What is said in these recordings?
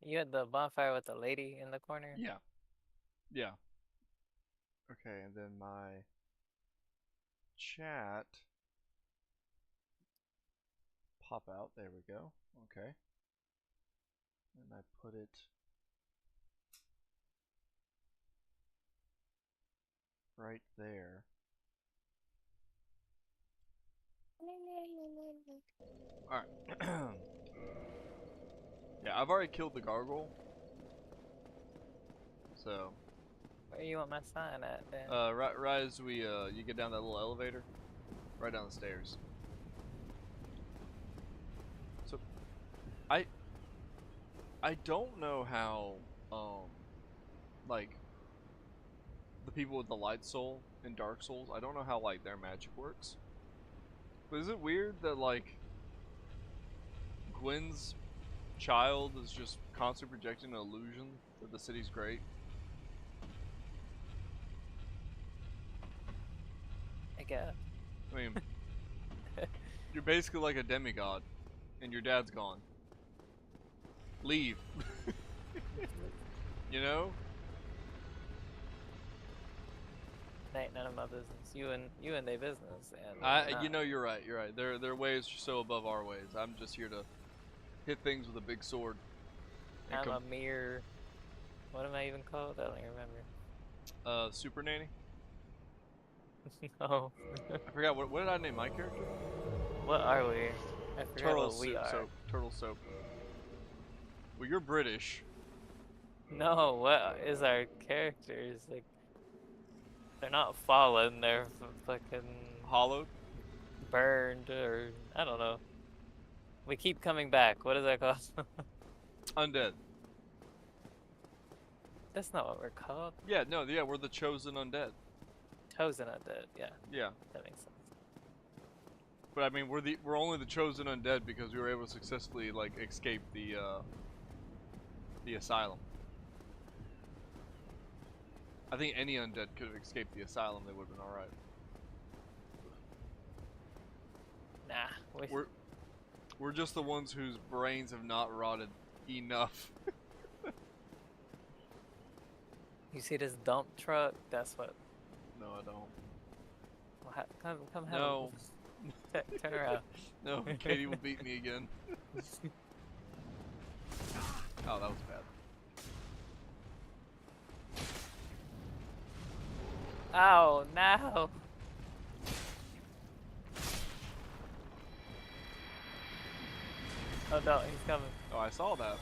You had the bonfire with the lady in the corner? Yeah. Yeah. Okay, and then my chat pop out. There we go. Okay. And I put it right there. Alright. Yeah, I've already killed the gargoyle. So, Where you want my sign at then? right as you get down that little elevator, right down the stairs. So, I, I don't know how, like, the people with the light soul in Dark Souls, I don't know how, like, their magic works. But is it weird that, like, Gwen's child is just constantly projecting an illusion that the city's great? I guess. I mean, you're basically like a demigod, and your dad's gone. Leave. You know? Ain't none of my business. You and they business. And You know, you're right. You're right. Their ways are so above our ways. I'm just here to hit things with a big sword. I'm a mere. What am I even called? I don't even remember. Super nanny. No. I forgot what did I name my character? What are we? I forgot Turtle what we are. soap. Turtle soap. Well, you're British. No, what is our characters? Like, they're not fallen, they're fucking Hollowed. burned, or I don't know. We keep coming back. What is that called? Undead. That's not what we're called. Yeah, no, yeah, we're the chosen undead. Chosen undead, yeah. Yeah. That makes sense. But I mean, we're only the chosen undead because we were able to successfully like escape the asylum. I think any undead could have escaped the asylum; they would have been all right. Nah, we're just the ones whose brains have not rotted enough. You see this dump truck? That's what. No, I don't. Well, come No. Turn around. No, Katie will beat me again. Oh, that was bad. Oh no! Oh no, he's coming. Oh, I saw that.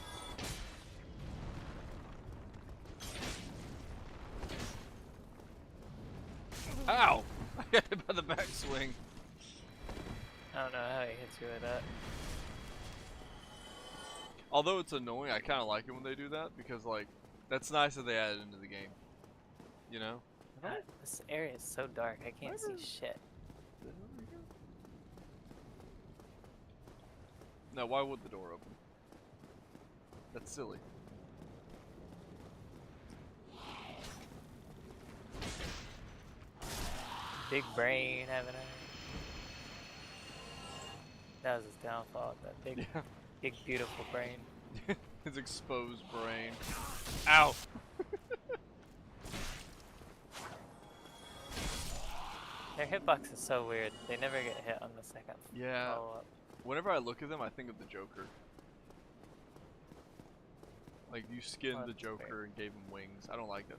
Ow! I got hit by the backswing. I don't know how he hits you with that. Although it's annoying, I kind of like it when they do that because, like, that's nice that they added into the game. You know? God, this area is so dark, I can't see shit. No, why would the door open? That's silly. Big brain having a. That was his downfall. That big, Yeah. big beautiful brain. His exposed brain. Ow! Their hitbox is so weird. They never get hit on the second Yeah. follow-up. Whenever I look at them, I think of the Joker. Like, you skinned the Joker and gave him wings. I don't like that.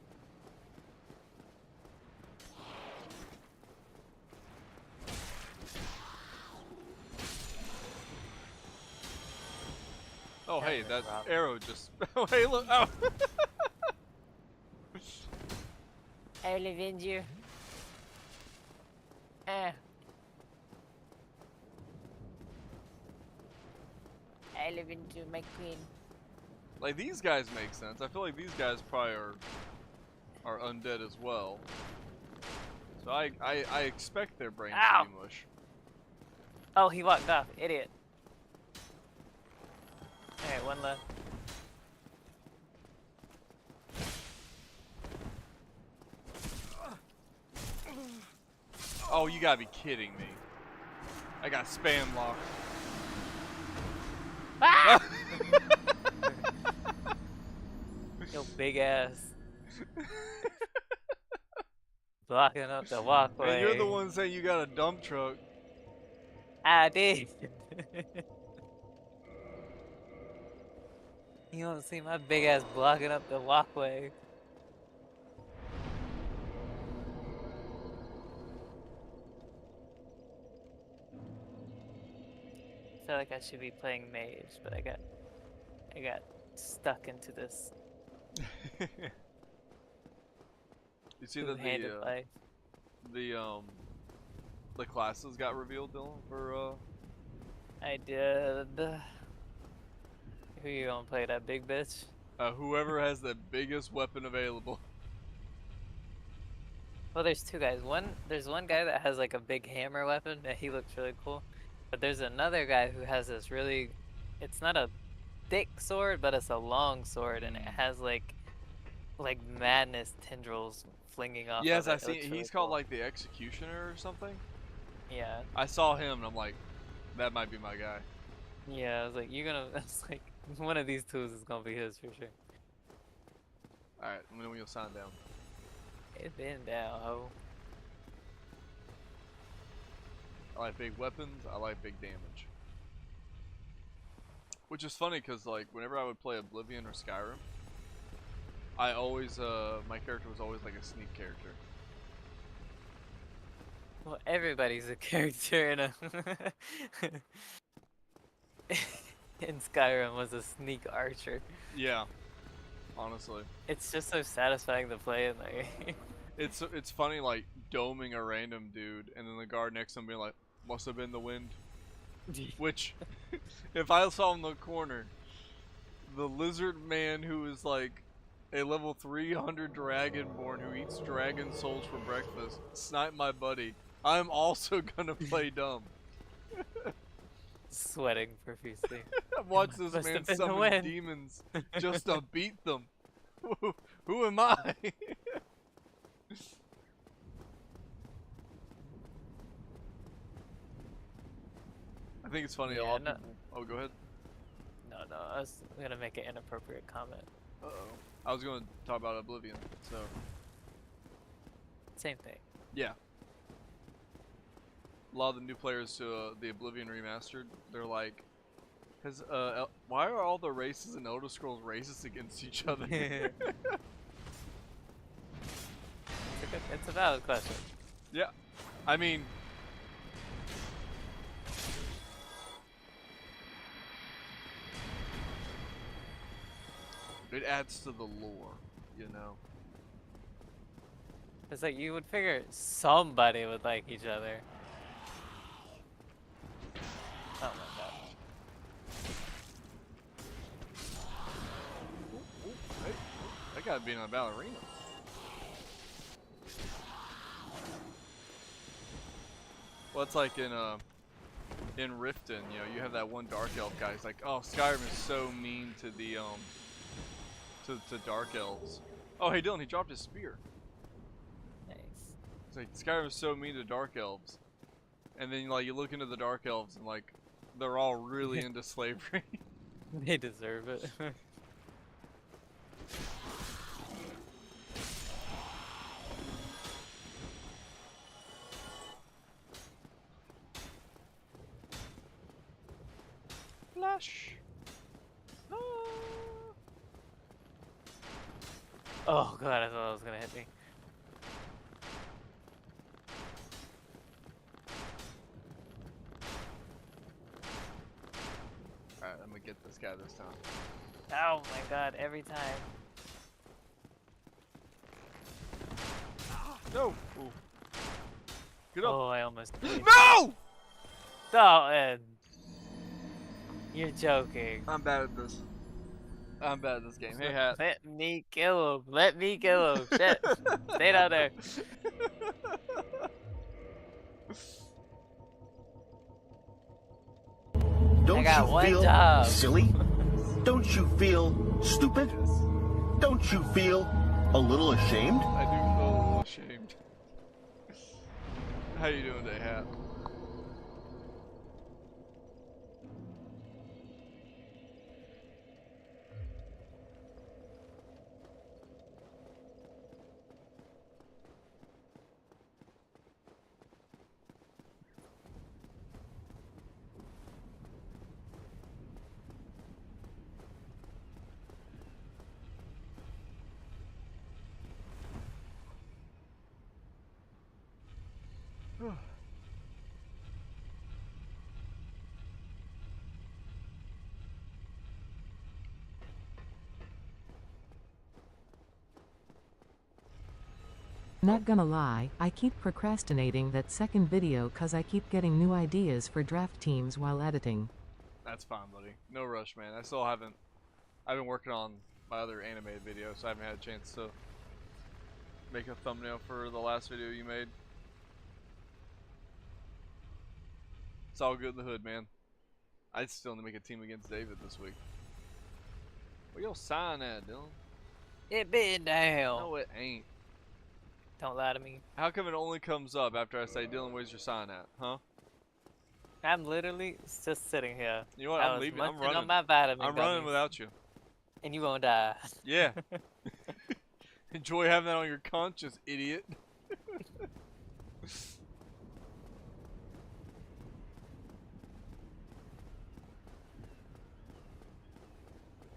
Oh, hey, that arrow just... Oh, hey, look! Oh! I will avenge you. I'll avenge you, my queen. Like, these guys make sense. I feel like these guys probably are undead as well. So I expect their brains to be mush. Oh, he walked off. Idiot. Alright, one left. Oh, you gotta be kidding me. I got spam locked. Ah! big ass blocking up the And you're the walkway. one saying you got a dump truck. I did. You don't see my big ass blocking up the walkway. I feel like I should be playing mage, but I got stuck into this You see that two-handed life. the the classes got revealed, Dylan, for I did. Who you gonna play, that big bitch? whoever has the biggest weapon available. Well, there's two guys. There's one guy that has like a big hammer weapon, and he looks really cool. But there's another guy who has this really, it's not a thick sword, but it's a long sword, and it has like madness tendrils flinging off Yes, of I it. It see. looks really He's called cool. like the Executioner or something. Yeah. I saw him and I'm like, that might be my guy. Yeah, I was like, you're gonna, it's like, one of these tools is gonna be his for sure. Alright, when you'll sign down. It's been down, ho. I like big weapons, I like big damage. Which is funny because like whenever I would play Oblivion or Skyrim, I always my character was always like a sneak character. Well, everybody's a character in a in Skyrim was a sneak archer. Yeah, honestly. It's just so satisfying to play in there. It's funny like doming a random dude and then the guard next to him being like, must have been the wind. Which, if I saw in the corner, the lizard man who is like a level 300 dragonborn who eats dragon souls for breakfast, snipe my buddy, I'm also gonna play dumb. Sweating profusely. I've watched this Must man have been the summon wind. demons just to beat them. Who am I? I think it's funny. Yeah, A lot of no- people. Oh, go ahead. No, I was gonna make an inappropriate comment. Uh-oh. I was going to talk about Oblivion. So Same thing. yeah, a lot of the new players to the Oblivion remastered, they're like, why are all the races in Elder Scrolls racist against each other? It's a valid question. Yeah, I mean, it adds to the lore, you know. It's like you would figure somebody would like each other. Oh my god. Ooh, hey, that guy being a ballerina. Well, it's like in Riften, you know, you have that one dark elf guy. He's like, oh, Skyrim is so mean to the to dark elves. Oh, hey Dylan, he dropped his spear. Nice. It's like Skyrim is so mean to dark elves, and then like you look into the dark elves and like they're all really into slavery. They deserve it. Flash. Ah. Oh god, I thought it was gonna hit me. Alright, I'm gonna get this guy this time. Oh my god, every time. No! Ooh. Get up! Oh, I almost. No! Oh, Ed. You're joking. I'm bad at this. I'm bad at this game. Hey, Hat. Let me kill him. Let me kill him. Shit. Stay down there. Don't I got you one feel job. silly? Don't you feel stupid? Don't you feel a little ashamed? I do feel a little ashamed. How you doing today, Hat? Not gonna lie, I keep procrastinating that second video cause I keep getting new ideas for draft teams while editing. That's fine, buddy. No rush, man. I've been working on my other animated video, so I haven't had a chance to make a thumbnail for the last video you made. It's all good in the hood, man. I still need to make a team against David this week. Where your sign at, Dylan? It been down. No, it ain't. Don't lie to me. How come it only comes up after I say, Dylan, where's your sign at? Huh? I'm literally just sitting here. You know what? I I'm was leaving. I'm munching running. on my vitamin I'm running gummies, without you. and you won't die. Yeah. Enjoy having that on your conscience, idiot.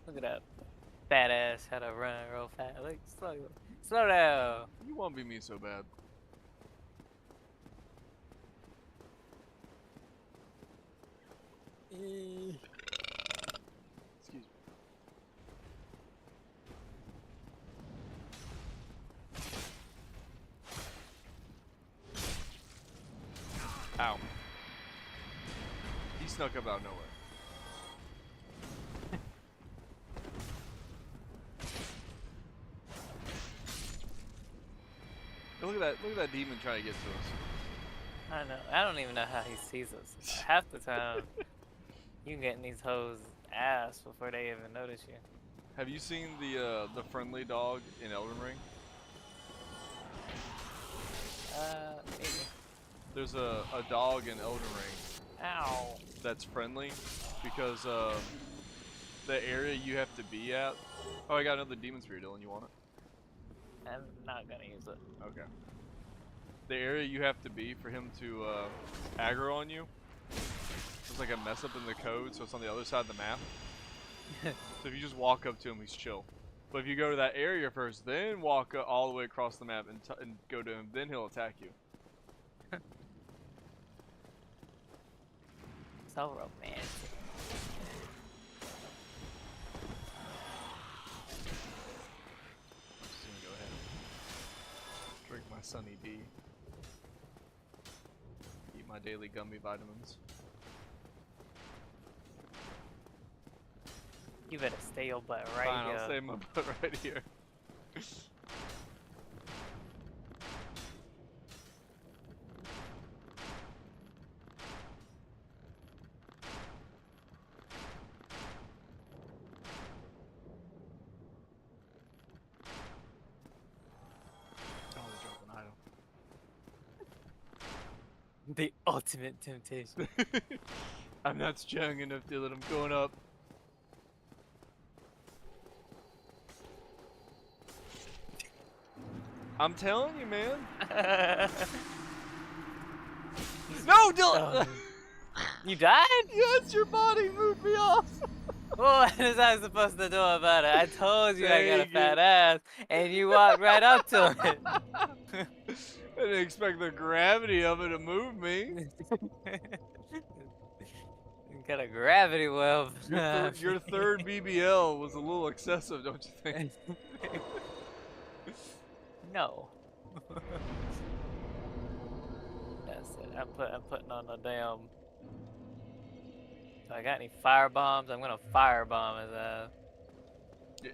Look at that fat ass how to run real fast. Like slow down. You won't be me so bad. Excuse me. Ow. He snuck up out of nowhere. Look at that demon trying to get to us. I know. I don't even know how he sees us. Half the time, you can get in these hoes' ass before they even notice you. Have you seen the friendly dog in Elden Ring? Maybe. There's a dog in Elden Ring Ow. that's friendly because the area you have to be at. Oh, I got another demon spear, Dylan. You want it? I'm not gonna use it. Okay. The area you have to be for him to aggro on you. There's like a mess up in the code, so it's on the other side of the map. So if you just walk up to him, he's chill. But if you go to that area first, then walk all the way across the map and go to him, then he'll attack you. So romantic. Just gonna go ahead and drink my Sunny D. Eat my daily gummy vitamins. You better stay your butt right Fine, here. I'll save my butt right here. Oh, they dropped an item. The ultimate temptation. I'm not strong enough, Dylan. I'm going up. I'm telling you, man. No, Dylan! You died? Yes, your body moved me off. What is I supposed to do about it? I told you I got a Dang fat it. ass, and you walked right up to it. I didn't expect the gravity of it to move me. You got a gravity well. Your third BBL was a little excessive, don't you think? No. That's it. I'm putting on the damn. So I got any fire bombs? I'm gonna firebomb his ass.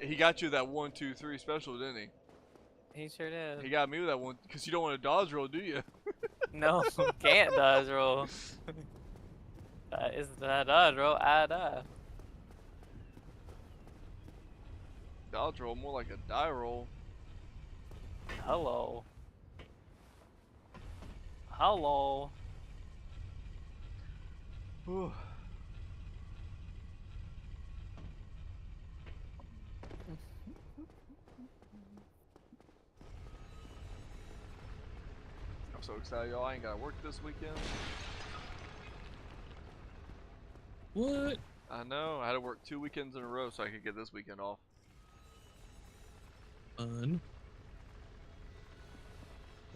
He got you that 1, 2, 3 special, didn't he? He sure did. He got me with that one because you don't want to dodge roll, do you? No, can't dodge roll. It's not dodge roll, I die. Dodge roll, more like a die roll. Hello. Hello. Whew. I'm so excited, y'all. I ain't gotta work this weekend. What? I know. I had to work 2 weekends in a row so I could get this weekend off. Fun.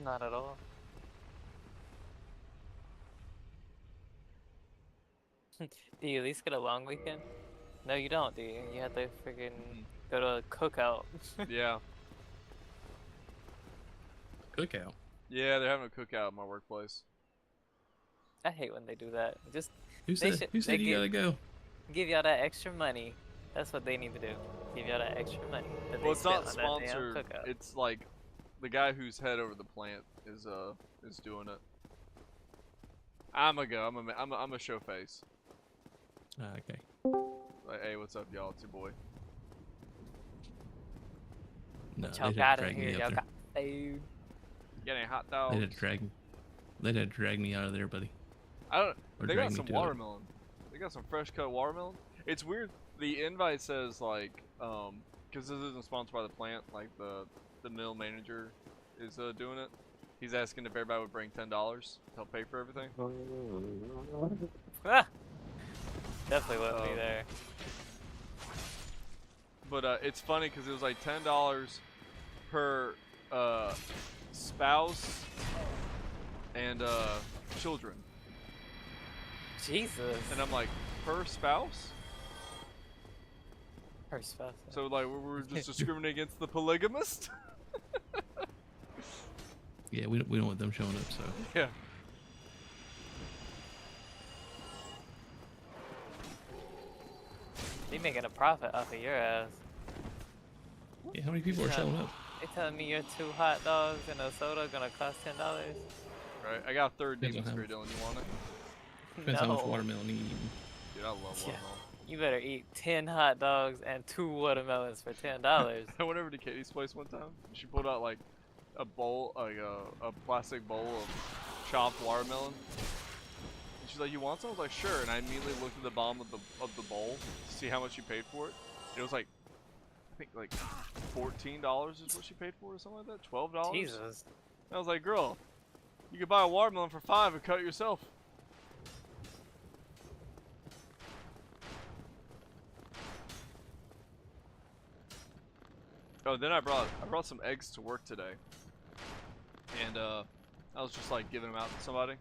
Not at all. Do you at least get a long weekend? No, you don't, do you? You have to freaking Mhm. go to a cookout. Yeah. Cookout. Yeah, they're having a cookout at my workplace. I hate when they do that. Just Who they said? should Who they said you gotta go? give y'all that extra money. That's what they need to do. Give y'all that extra money that Well, they it's spent not on that damn sponsored. cookout. It's like the guy who's head over the plant is doing it. I'ma go. I'm a show face. Okay. Like, hey, what's up, y'all? It's your boy. No, But they y'all didn't got in drag here. me Y'all up there. got food. Get any hot They dogs? had to drag. They had to drag me out of there, buddy. I don't. Or They drag got me some to it. watermelon. They got some fresh cut watermelon. It's weird. The invite says like, because this isn't sponsored by the plant. Like the mill manager is doing it. He's asking if everybody would bring $10 to help pay for everything. Ah, definitely wouldn't be Um, there. But it's funny because it was like $10 per spouse and children. Jesus. And I'm like, per spouse? Her spouse. So like we're just discriminating against the polygamist? Yeah, we don't want them showing up. So Yeah. They making a profit off of your ass. yeah, how many people are showing up? They telling me your 2 hot dogs and a soda gonna cost $10? Right. I got a third Depends demon on spirit, Dylan. You want it? Depends how much No. watermelon you eat. Dude, I love Yeah. watermelon. You better eat 10 hot dogs and 2 watermelons for $10. I went over to Katie's place one time. And she pulled out like a bowl, like a plastic bowl of chopped watermelon. And she's like, "You want some?" I was like, "Sure." And I immediately looked at the bottom of the bowl to see how much she paid for it. It was like, I think like $14 is what she paid for it, or something like that. $12. Jesus. And I was like, "Girl, you could buy a watermelon for $5 and cut it yourself." Oh, then I brought some eggs to work today, and I was just like giving them out to somebody.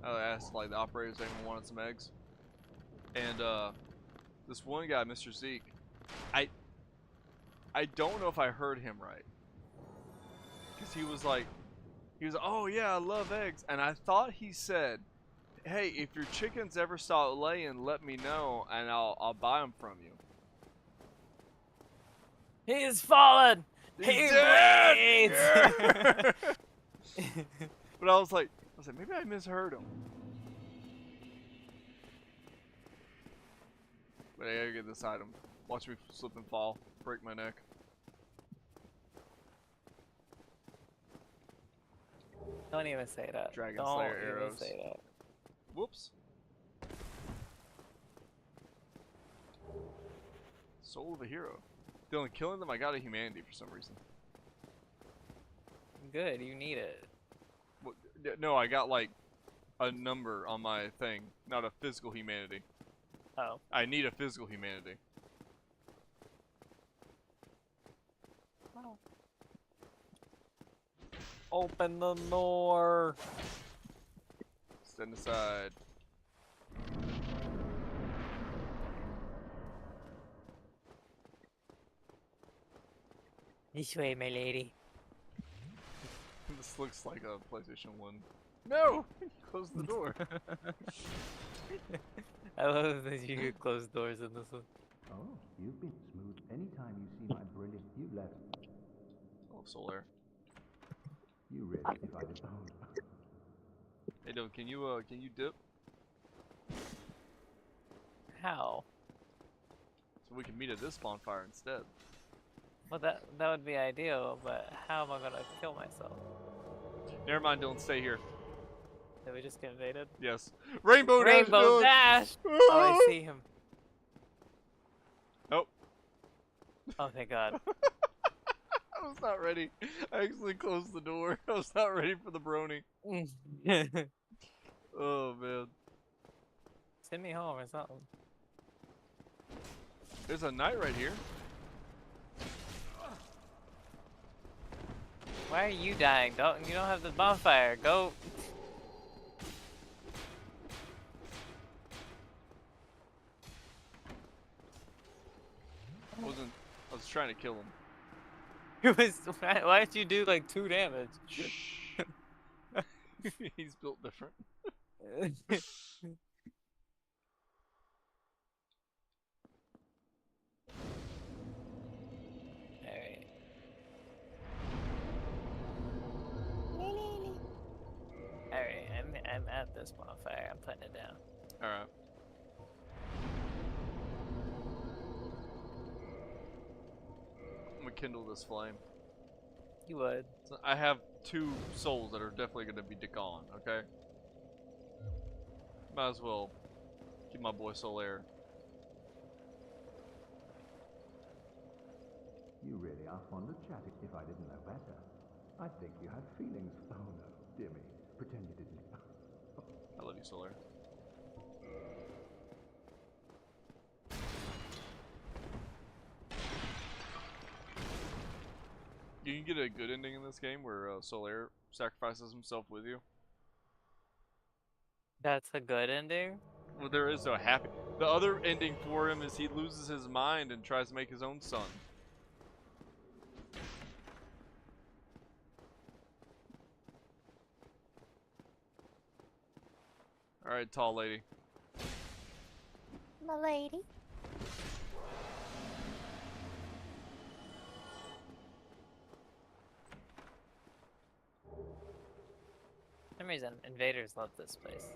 I asked like the operators if anyone wanted some eggs, and this one guy, Mr. Zeke, I don't know if I heard him right, because he was like, "Oh yeah, I love eggs," and I thought he said, "Hey, if your chickens ever start laying, let me know, and I'll buy them from you." He is fallen! He's He dead! bleeds! Yeah! But I was like, maybe I misheard him. But I gotta get this item. Watch me slip and fall, break my neck. Don't even say that. Dragon Don't Slayer even arrows. say that. Whoops. Soul of a hero. Dylan, killing them, I got a humanity for some reason. Good, you need it. No, I got like a number on my thing, not a physical humanity. Oh. I need a physical humanity. Open the door. Stand aside. This way, my lady. This looks like a PlayStation 1. No! Close the door. I love that you could close doors in this one. Oh, you've been smooth anytime you see my brilliant view left. Oh, Solar. You really divided the whole. Hey, Dylan, can you dip? How? So we can meet at this bonfire instead. Well, that would be ideal, but how am I gonna kill myself? Never mind, Dylan, stay here. Did we just get invaded? Yes. Rainbow Dash, Rainbow Dylan! Dash! Oh, I see him. Nope. Oh, thank God. I was not ready. I actually closed the door. I was not ready for the brony. Oh, man. Send me home or something. There's a knight right here. Why are you dying? You don't have the bonfire. Go. trying to kill him. It was. Why'd you do like 2 damage? He's built different. Alright. Alright, I'm at this bonfire. I'm putting it down. Alright. I'm gonna kindle this flame. You would. So I have 2 souls that are definitely gonna be gone, okay? Might as well keep my boy Solaire. You really are fond of chatting. If I didn't know better, I'd think you had feelings. Oh no, dear me. Pretend you didn't. I love you, Solaire. You can get a good ending in this game where Solaire sacrifices himself with you. That's a good ending? Well, there is no happy. The other ending for him is he loses his mind and tries to make his own son. Alright, tall lady. My lady. For some reason, invaders love this place.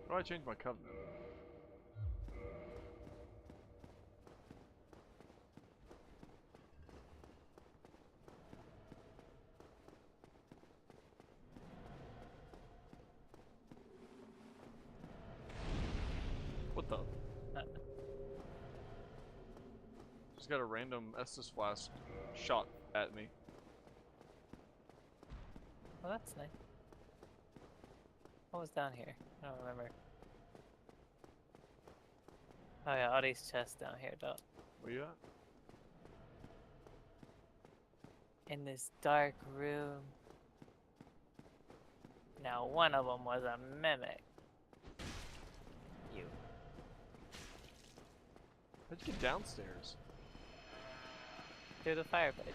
Why do I change my covenant? What the? Just got a random Estus flask shot at me. Well, that's nice. What was down here? I don't remember. Oh yeah, all these chests down here, though. Where you at? In this dark room. Now, one of them was a mimic. You. How'd you get downstairs? Through the fireplace.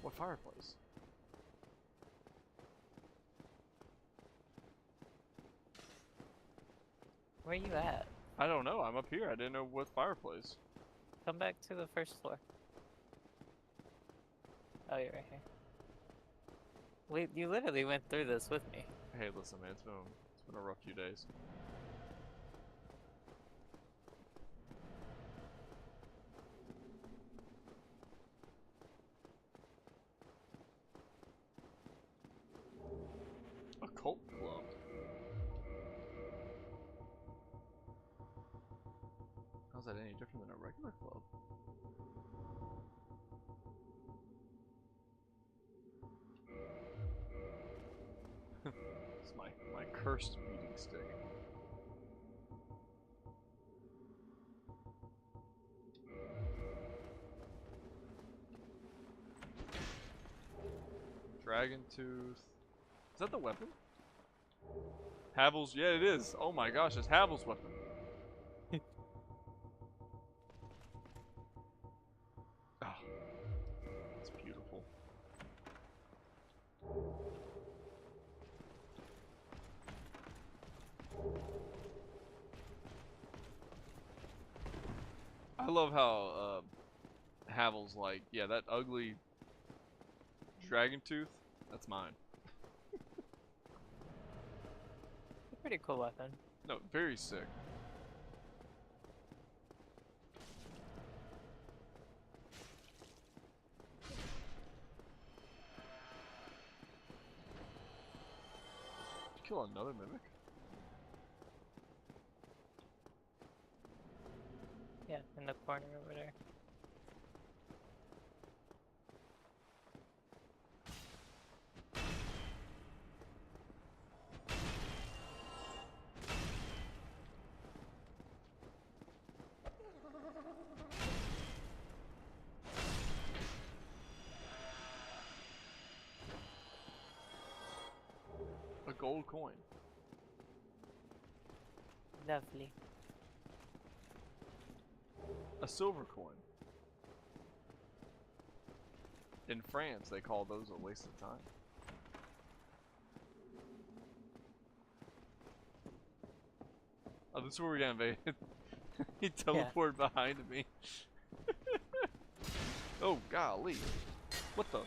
What fireplace? Where you at? I don't know. I'm up here. I didn't know what fireplace. Come back to the first floor. Oh, you're right here. You literally went through this with me. Hey, listen, man. It's been a rough few days. A cult club. How's that any different than a regular club? It's my cursed beating stick. Dragon tooth. Is that the weapon? Havel's, yeah, it is. Oh my gosh, it's Havel's weapon. Oh, it's beautiful. I love how Havel's like, yeah, that ugly dragon tooth, that's mine. Pretty cool weapon. No, very sick. Kill another mimic? Yeah, in the corner over there. gold coin. Lovely. A silver coin. In France, they call those a waste of time. Oh, this is where we got invaded. He teleported behind me. Oh, golly. What the?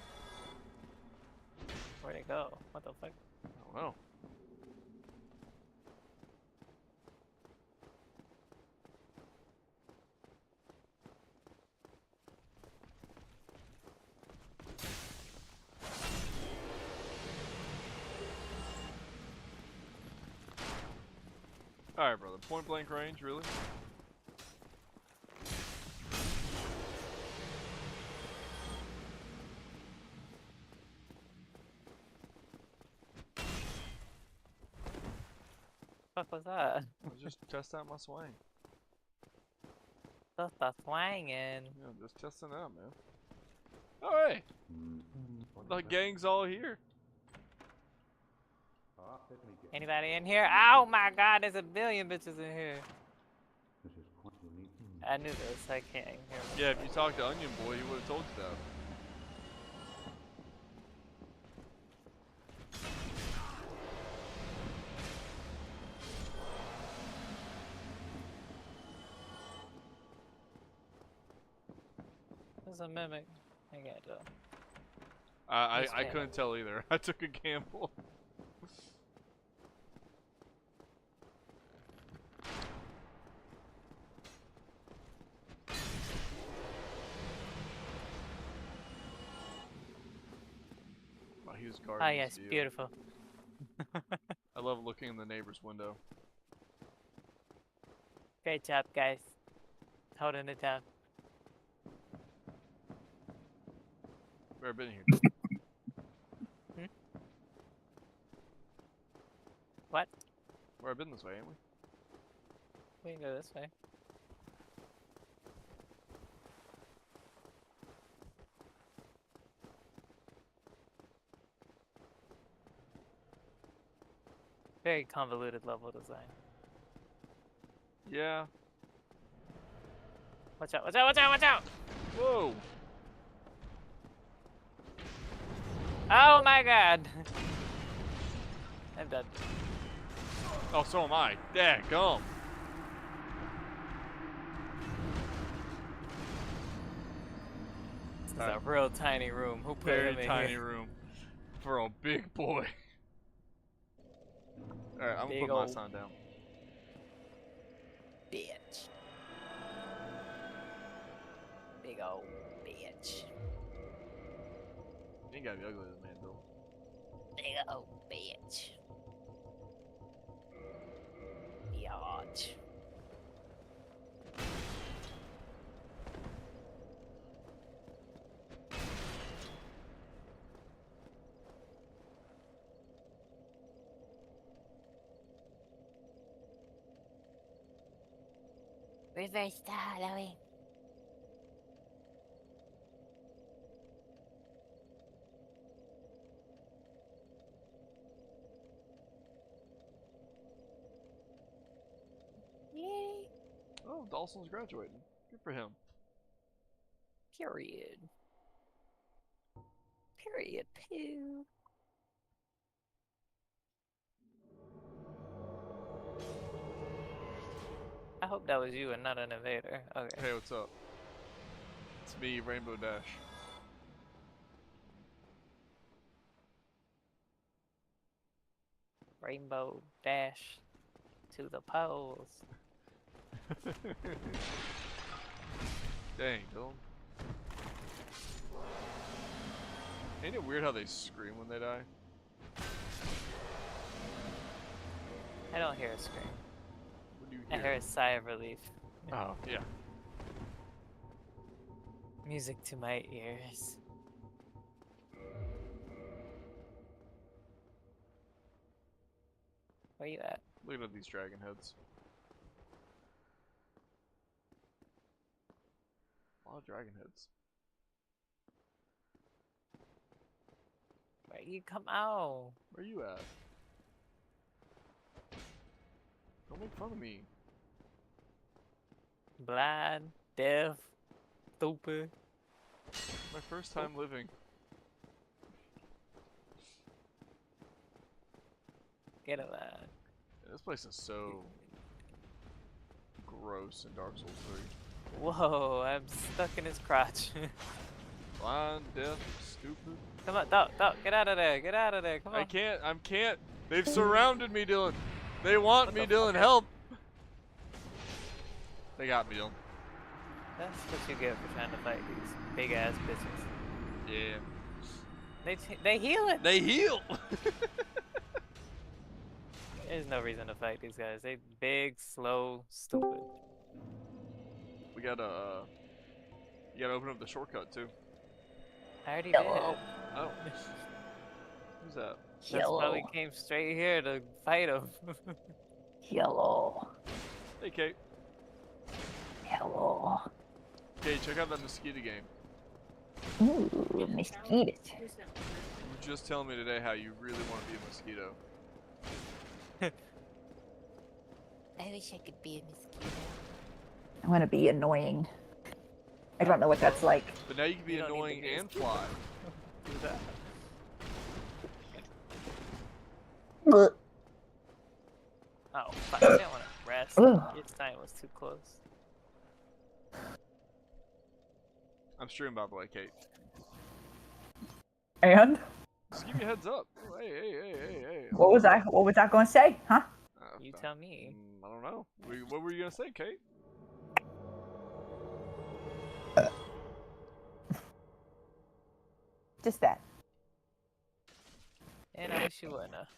Where'd it go? What the fuck? I don't know. Alright, brother. Point blank range, really? Fuck was that? Let's just test out my swing. Just a swangin'. Yeah, just testing out, man. Alright! The gang's all here. Anybody in here? Oh my god, there's a billion bitches in here. This is quite unique. I knew this, I can't hear me. Yeah, if you talked to Onion Boy, he would have told you that. There's a mimic. I can't tell. I couldn't tell either. I took a gamble. Wow, he was guarding Oh his yes, view. beautiful. I love looking in the neighbor's window. Great job, guys. Holding it down. We've been here. Hmm? What? We've been this way, ain't we? We can go this way. Very convoluted level design. Yeah. Watch out, watch out, watch out, watch out! Whoa! Oh my god! I'm dead. Oh, so am I. Daggum. This is a real tiny room. Who put Very him in tiny here? room for a big boy. Alright, I'm gonna Big put my ol' sign down. Bitch. Big old bitch. You ain't gotta be ugly as a man, Bill. Big old bitch. Biatch. Reverse the Halloween. Yay. Oh, Dawson's graduating. Good for him. Period. Period. Poo. I hope that was you and not an invader. Okay. Hey, what's up? It's me, Rainbow Dash. Rainbow dash to the poles. Dang, Dylan. Ain't it weird how they scream when they die? I don't hear a scream. What do you I hear? hear a sigh of relief. Oh, yeah. Music to my ears. Where you at? Look at these dragon heads. A lot of dragon heads. Where you come out? Where you at? Don't make fun of me. Blind, deaf, stupid. My first time living. Get alive. Yeah, this place is so gross in Dark Souls 3. Whoa, I'm stuck in his crotch. Blind, deaf, stupid. Come on, Doc, get out of there, get out of there, come on. I can't. They've surrounded me, Dylan. They want What me, the Dylan. fuck? Help. They got me, Dylan. That's what you get for trying to fight these big ass bitches. Yeah. They heal it. They heal. There's no reason to fight these guys. They big, slow, stupid. We gotta, you gotta open up the shortcut too. I already Hello. did. Oh. Who's that? That's why we Yellow. came straight here to fight them. Yellow. Hey, Kate. Yellow. Kate, check out that mosquito game. Ooh, mosquitoes. You were just telling me today how you really want to be a mosquito. I wish I could be a mosquito. I want to be annoying. I don't know what that's like. But now you can be You don't need to annoying be a and fly. Do that. Oh, fuck, I didn't want to rest. Ugh. Your time was too close. I'm streaming, by the way, Kate. And Just give me a heads up. Oh, hey. what was I going to say? Huh? You tell me. I don't know. What were you gonna say, Kate? Just that. And I wish you wouldn't have.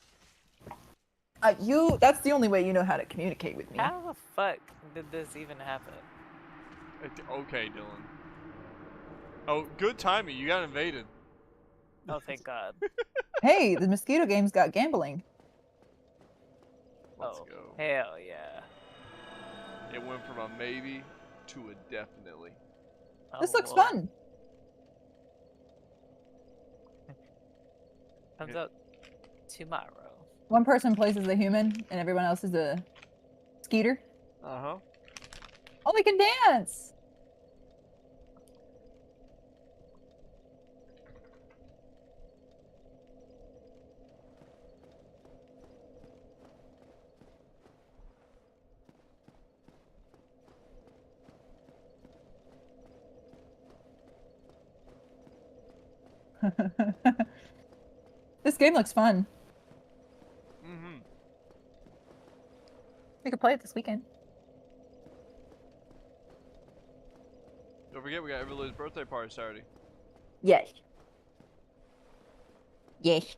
That's the only way you know how to communicate with me. How the fuck did this even happen? Okay, Dylan. Oh, good timing. You got invaded. Oh, thank God. Hey, the mosquito game's got gambling. Let's Oh, go. hell yeah. It went from a maybe to a definitely. This Oh, looks Lord. fun. Comes out tomorrow. One person plays as a human, and everyone else is a skeeter. Uh-huh. Oh, we can dance! This game looks fun. Mm-hmm. We could play it this weekend. Don't forget, we got Everly's birthday party Saturday. Yes. Yes.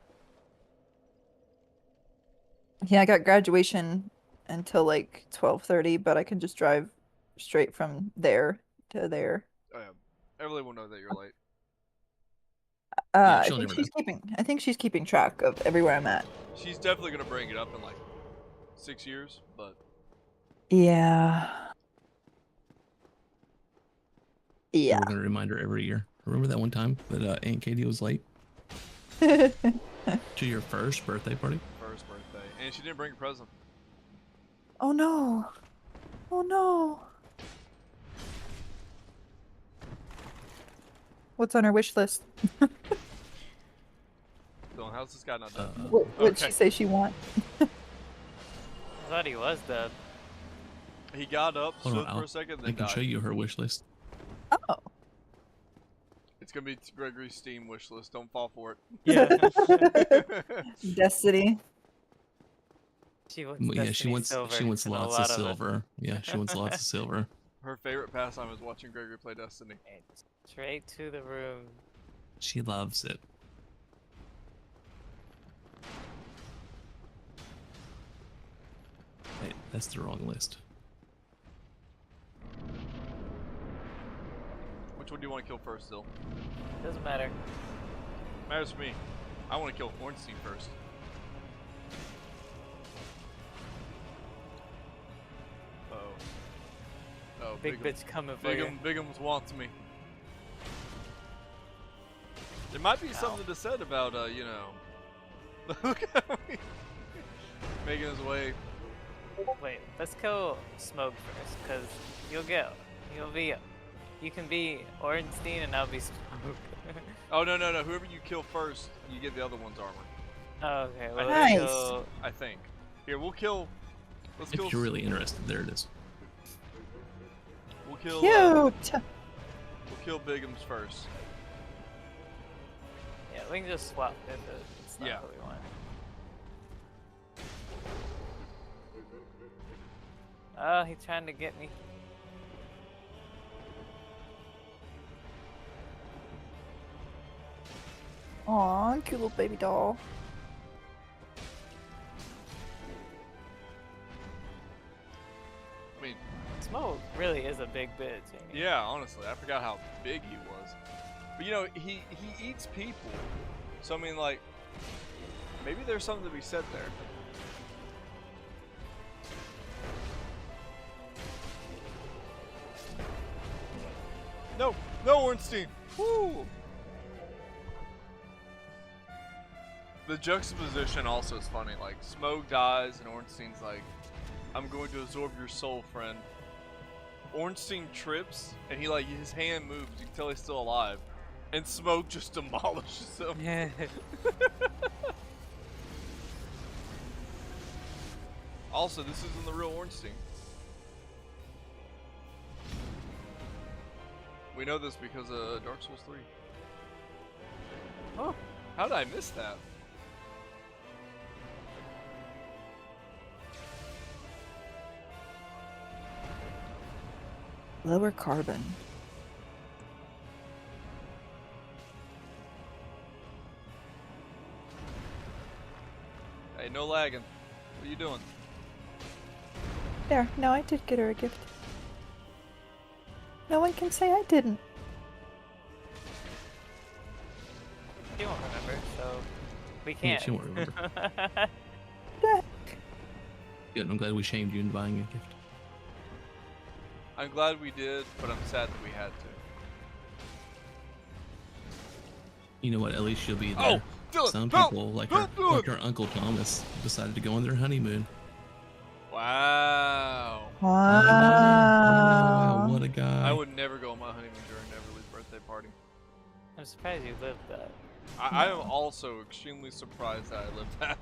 Yeah, I got graduation until like 12:30, but I can just drive straight from there to there. Oh, yeah. Everly will know that you're late. Yeah, I she'll think never know. I think she's keeping track of everywhere I'm at. She's definitely gonna bring it up in like 6 years, but Yeah. Yeah. We're gonna remind her every year. Remember that one time that Aunt Katie was late Oh to your first birthday party? first birthday. And she didn't bring a present. no. Oh no. What's on her wish list? Dylan, how's this guy not done? What'd she Okay. say she want? I thought he was dead. He got up, Hold stood on, for a second, I then can died. show you her wish list. Oh. It's gonna be Gregory's Steam wish list. Don't fall for Yeah. it. Destiny. She wants Yeah, Destiny silver she wants and a lots of lot it. silver. Yeah, she wants lots of silver. Her favorite pastime is watching Gregory play Destiny. And straight to the room. She loves it. Wait, that's the wrong list. Which one do you want to kill first, Dill? Doesn't matter. Matters to me. I want to kill Ornstein first. Uh oh. Oh, Big bitch coming for you. Bigum's wants me. There might be something to said about, you know, look at me making his way Wait, let's kill Smoke first, cause you can be Ornstein and I'll be Smoke. Oh no. Whoever you kill first, you get the other one's armor. Oh, okay, well Nice. let's kill... I think. Here, we'll kill. Let's kill. If you're really interested, there it is. We'll kill. Cute. We'll kill Bigums first. Yeah, we can just swap if it's not Yeah. what we want. Oh, he's trying to get me. Aw, cute little baby doll. I mean, Smoke really is a big bitch. ain't he? yeah. Honestly, I forgot how big he was. But you know, he eats people. So I mean, like, maybe there's something to be said there. No, Ornstein. Woo! The juxtaposition also is funny. Like, Smoke dies, and Ornstein's like, "I'm going to absorb your soul, friend." Ornstein trips, and his hand moves. You can tell he's still alive, and Smoke just demolishes him. Yeah. Also, this isn't the real Ornstein. We know this because of Dark Souls 3. Oh. How did I miss that? Lower carbon. Hey, no lagging. What are you doing? There, no, I did get her a gift. No one can say I didn't. She won't remember, so we Yeah, can't. she won't remember. Good. I'm glad we shamed you into buying a gift. I'm glad we did, but I'm sad that we had to. You know what? At least you'll be there. Oh, Dylan, Some no, people, like don't do it. our Uncle Thomas, decided to go on their honeymoon. Wow. Wow. What a guy. I would never go on my honeymoon during Everly's birthday party. I'm surprised you lived that. I am also extremely surprised that I lived that.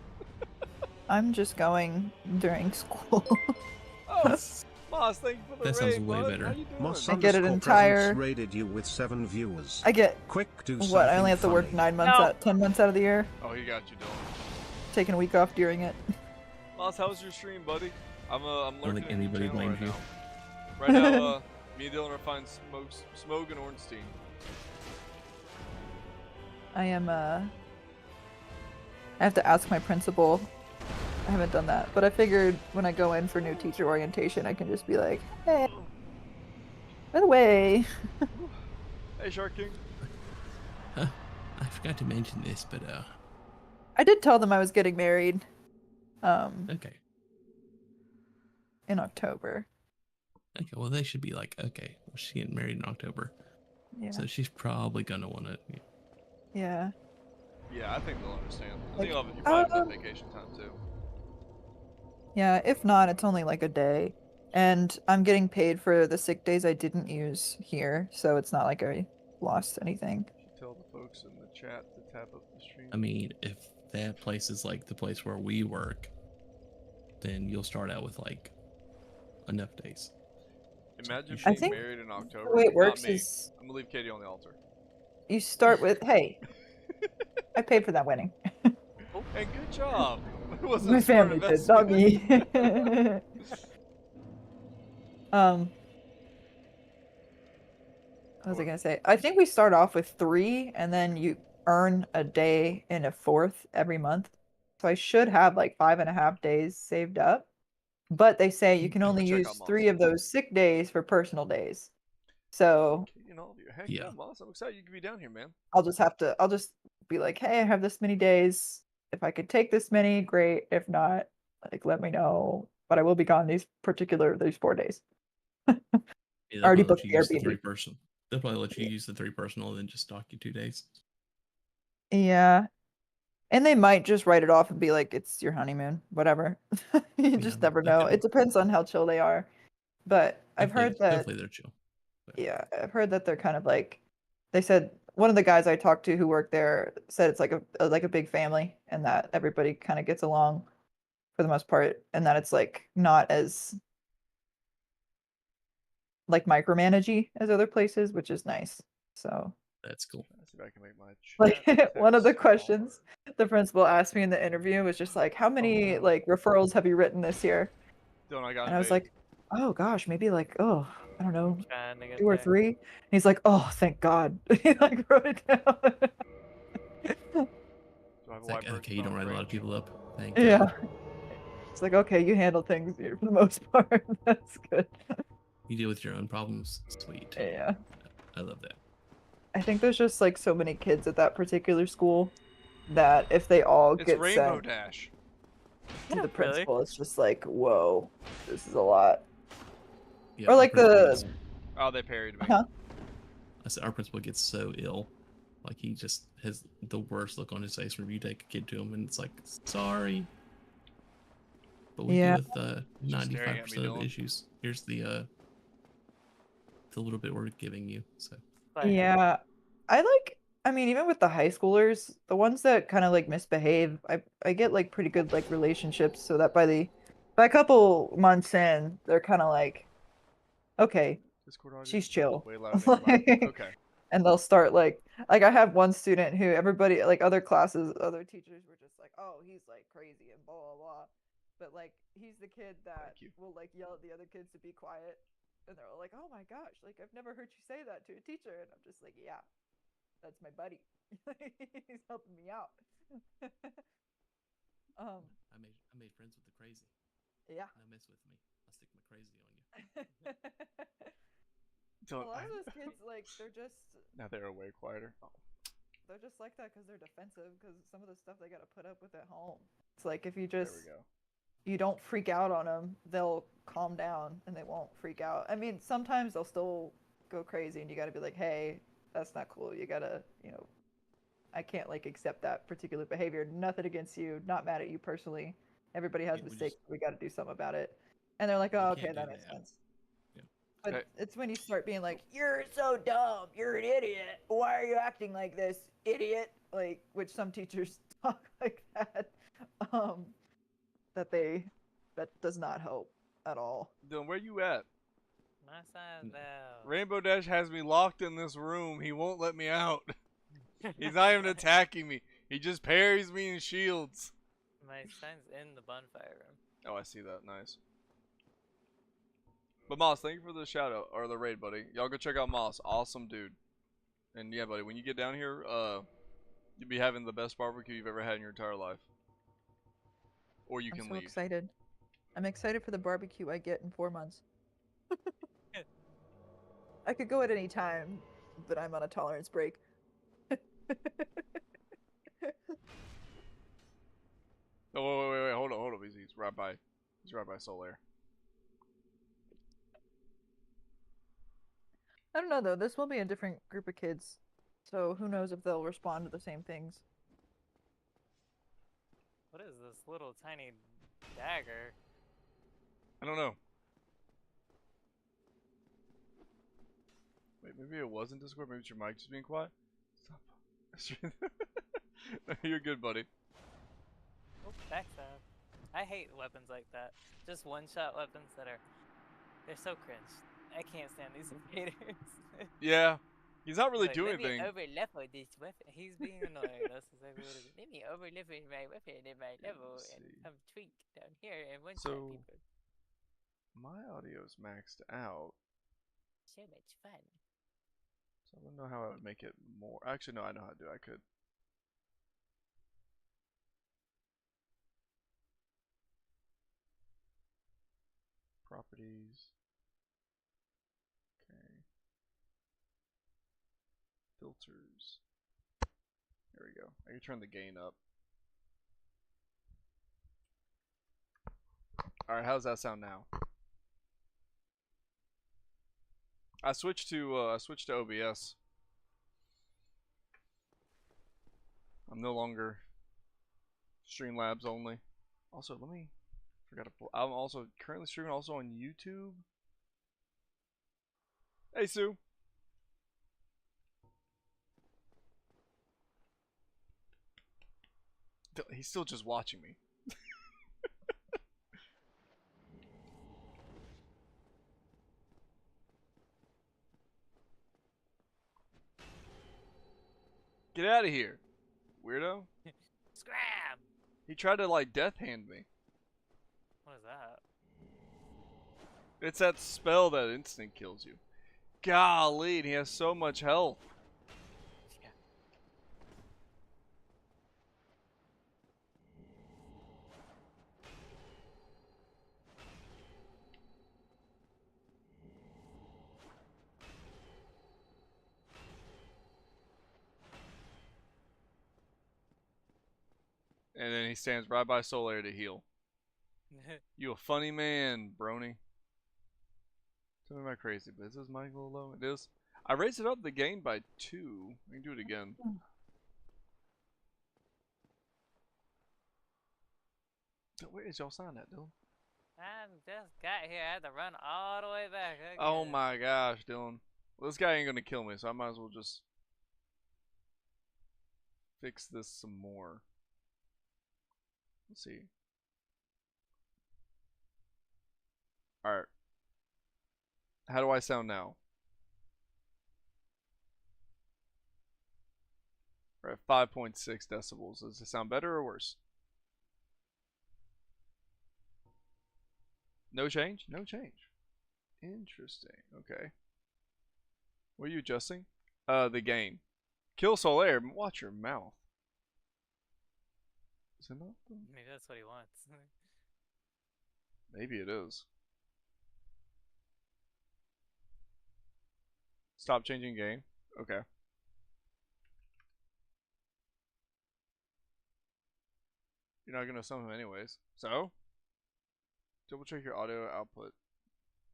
I'm just going during school. Oh, Moss, thank you for the That sounds raid, way bud. better. How you doing? Moss I get an underscore entire- presents rated you with 7 viewers. I get Quick, do what? I only have to something work funny. 9 months No. out, 10 months out of the year. Oh, he got you, Dylan. Taking a week off during it. Moss, how was your stream, buddy? I'm don't lurking think in your anybody channel blames right you. now. Right now, me and Dylan are finding Smoke and Ornstein. I am, I have to ask my principal. I haven't done that, but I figured when I go in for new teacher orientation, I can just be like, hey, by the way. Hey, Shark King. Huh? I forgot to mention this, but I did tell them I was getting married, okay. in October. Okay, well they should be like, okay, well she's getting married in October. Yeah. So she's probably gonna wanna Yeah. Yeah, I think they'll understand. I Like, think you probably have vacation time too. Yeah, if not, it's only like a day. And I'm getting paid for the sick days I didn't use here, so it's not like I lost anything. You should tell the folks in the chat to tap up the stream. I mean, if that place is like the place where we work, then you'll start out with like enough days. Imagine I being think married in October. The way it Not works me. is I'm gonna leave Katie on the altar. you start with, hey, I paid for that wedding. And good job. It wasn't My a smart family did, not investment. me. What was I gonna say? I think we start off with 3, and then you earn a day in a 4th every month. So I should have like 5.5 days saved up. But they say you can only Check use out Moss. 3 of those sick days for personal days. So Katie and all of you. Heck Yeah. yeah, Moss. I'm excited you could be down here, man. I'll just be like, hey, I have this many days. If I could take this many, great. If not, like let me know. But I will be gone these 4 days. Yeah, they'll Already probably let booked you the use the Airbnb. 3 person. They'll probably let you use the 3 personal and then just stock you 2 days. Yeah. And they might just write it off and be like, it's your honeymoon, whatever. You just never that know. could It be. depends on how chill they are. But I've heard that, Hopefully they're chill. But yeah, I've heard that they're kind of like, they said one of the guys I talked to who worked there said it's like a big family and that everybody kind of gets along for the most part and that it's like not as like micromanagey as other places, which is nice. So that's cool. Let's see if I can make my like chat one of the text smaller. questions the principal asked me in the interview was just like, how many no. like referrals have you written this year? Don't I got And I was paid. like, oh gosh, maybe like, oh, I don't know, Trying to get 2 or paid. 3. And he's like, oh, thank God. He like wrote it down. Do I have a It's like, white okay, you don't write a lot of people up. Thank Yeah. God. It's like, okay, you handle things for the most part. That's good. You deal with your own problems. Sweet. Yeah. I love that. I think there's just like so many kids at that particular school that if they all It's get Rainbow sent Dash. to the Really? principal, it's just like, whoa, this is a lot. Yeah, Or our like principal the gets- Oh, they parried me. Huh? I said our principal gets so ill. Like he just has the worst look on his face whenever you take a kid to him and it's like, sorry. But we Yeah. deal with Just staring at me, 95% of Dylan. issues. Here's the little bit we're giving you. So Like, Yeah. I mean, even with the high schoolers, the ones that kind of like misbehave, I get like pretty good like relationships so that by a couple months in, they're kind of like, okay, Discord audio she's is chill. way louder than your mic. Like, Okay. and they'll start like I have one student who everybody like other classes, other teachers were just like, "Oh, he's like crazy and blah blah blah." But like he's the kid that Thank you. will like yell at the other kids to be quiet. And they're all like, "Oh my gosh, like I've never heard you say that to a teacher." And I'm just like, "Yeah, that's my buddy. He's helping me out." um, I made friends with the crazy. yeah. Now mess with me. I'll stick my crazy on you. A Don't. lot of those kids, like, Now they're way quieter. Oh. they're just like that because they're defensive because some of the stuff they got to put up with at home. It's like if you There just we go. you don't freak out on them, they'll calm down and they won't freak out. I mean, sometimes they'll still go crazy and you got to be like, "Hey, that's not cool. You got to, I can't like accept that particular behavior. Nothing against you, not mad at you personally. Everybody has Yeah, we mistakes. just- We got to do something about it." And they're like, You "Oh, can't okay, do that makes that. sense." Yeah. But Okay. it's when you start being like, "You're so dumb. You're an idiot. Why are you acting like this, idiot?" Like, which some teachers talk like that. Um, that does not help at all. Dylan, where you at? my side though. Rainbow Dash has me locked in this room. He won't let me out. He's not even attacking me. He just parries me and shields. My sign's in the bonfire room. Oh, I see that. Nice. But Moss, thank you for the shout out or the raid, buddy. Y'all go check out Moss. Awesome dude. And yeah, buddy, when you get down here, you'll be having the best barbecue you've ever had in your entire life. Or you I'm can so leave. excited. I'm excited for the barbecue I get in 4 months. I could go at any time, but I'm on a tolerance break. Oh, wait, hold on. He's right by Solaire. I don't know though. This will be a different group of kids, so who knows if they'll respond to the same things. What is this little tiny dagger? I don't know. Wait, maybe it wasn't Discord. Maybe it's your mic just being quiet. Stop. You're good, buddy. Oh, backstab. I hate weapons like that. Just one-shot weapons they're so cringe. I can't stand these invaders. Yeah, he's not really Like, doing let me anything. overlevel this weapon. He's being annoying. That's exactly what it is. Let me overlevel my weapon in my level Let's and see. come tweak down here and one-shot So- people. My audio's maxed out, So much fun. so I don't know how I would make it more. Actually, no, I know how to do it. I could. Properties. Okay. Filters. There we go. I can turn the gain up. Alright, how's that sound now? I switched to OBS. I'm no longer Streamlabs only. Also, let me. Forgot to pull. I'm also currently streaming also on YouTube. Hey, Sue. He's still just watching me. Get out of here, weirdo. Scram! He tried to like death hand me. What is that? It's that spell that instant kills you. Golly, and he has so much health. Yeah. And then he stands right by Solaire to heal. You a funny man, brony. Tell me am I crazy, but is this mic a little low? It is. I raised it up the gain by 2. We can do it again. Where is y'all sign at, Dylan? I just got here. I had to run all the way back. Again. Oh my gosh, Dylan. Well, this guy ain't gonna kill me, so I might as well just fix this some more. Let's see. Alright. How do I sound now? We're at 5.6 decibels. Does it sound better or worse? No change? No change. Interesting. Okay. What are you adjusting? The gain. Kill Solaire. Watch your mouth. Is it not? Maybe that's what he wants. Maybe it is. Stop changing game. Okay. You're not gonna summon him anyways. So? Double check your audio output.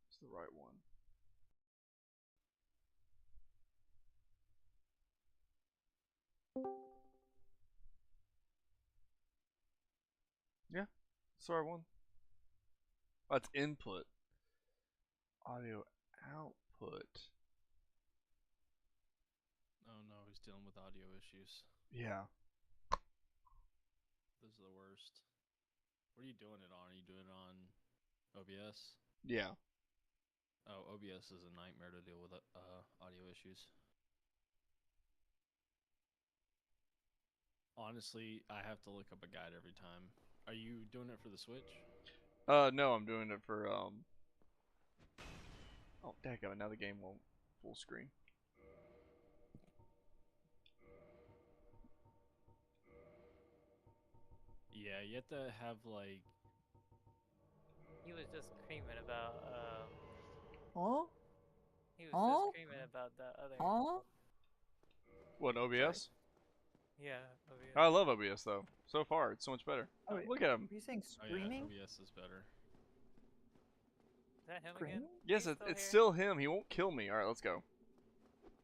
It's the right one. Yeah, it's the right one. That's input. Audio output. Oh no, he's dealing with audio issues. Yeah. This is the worst. What are you doing it on? Are you doing it on OBS? Yeah. Oh, OBS is a nightmare to deal with audio issues. Honestly, I have to look up a guide every time. Are you doing it for the Switch? No, I'm doing it for, Oh, daggone, now the game won't full screen. Yeah, you have to have, like... He was just screaming about, Huh? He was Huh? just screaming about the other. Huh? What, OBS? Yeah, OBS. I love OBS, though. So far, it's so much better. Oh, wait. Look at him. Are you saying screaming? Oh yeah, OBS is better. Is that him Screaming? again? Yes, He's it's here? still him. He won't kill me. Alright, let's go.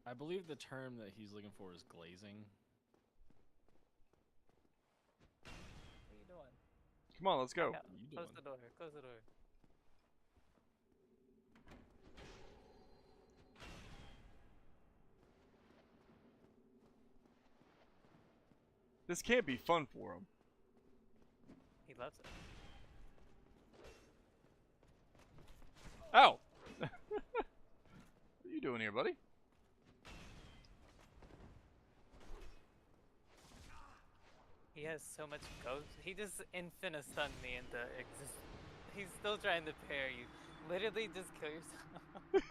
I believe the term that he's looking for is glazing. What are you doing? Come on, let's go. Yeah, What are you close doing? the door. Close the door. This can't be fun for him. He loves it. Ow! What are you doing here, buddy? He has so much ghost. He just infinite stunned me into existence. He's still trying to pair you. Literally, just kill yourself.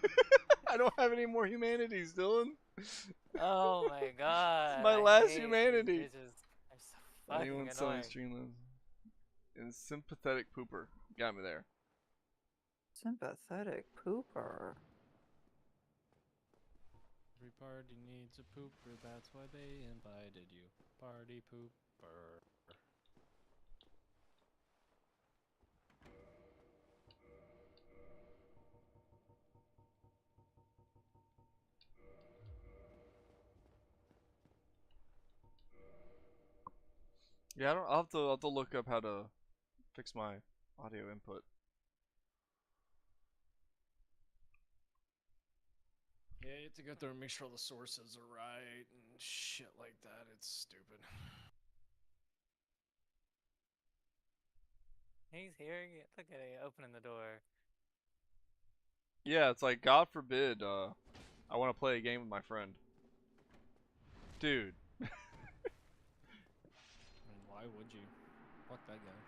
I don't have any more humanities, Dylan. Oh my god. my I last hate humanity. These bitches. They're so fucking Anyone selling annoying. Streamlabs? And sympathetic pooper. Got me there. Sympathetic pooper. Every party needs a pooper, that's why they invited you. Party pooper. Yeah, I'll have to look up how to fix my audio input. Yeah, you have to go through and make sure all the sources are right and shit like that. It's stupid. He's hearing it. Look at it opening the door. Yeah, it's like, God forbid, I want to play a game with my friend. Dude. And why would you? Fuck that guy.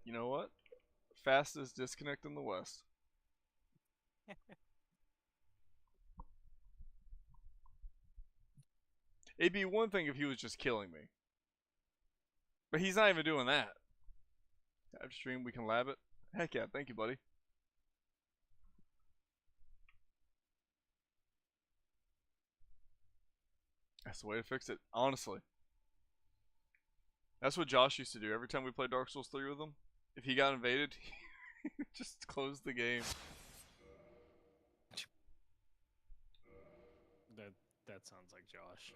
You know what? Fastest disconnect in the West. It'd be one thing if he was just killing me. But he's not even doing that. After stream, we can lab it. Heck yeah, thank you, buddy. That's the way to fix it, honestly. That's what Josh used to do every time we played Dark Souls 3 with him. If he got invaded, he would just close the game. That sounds like Josh.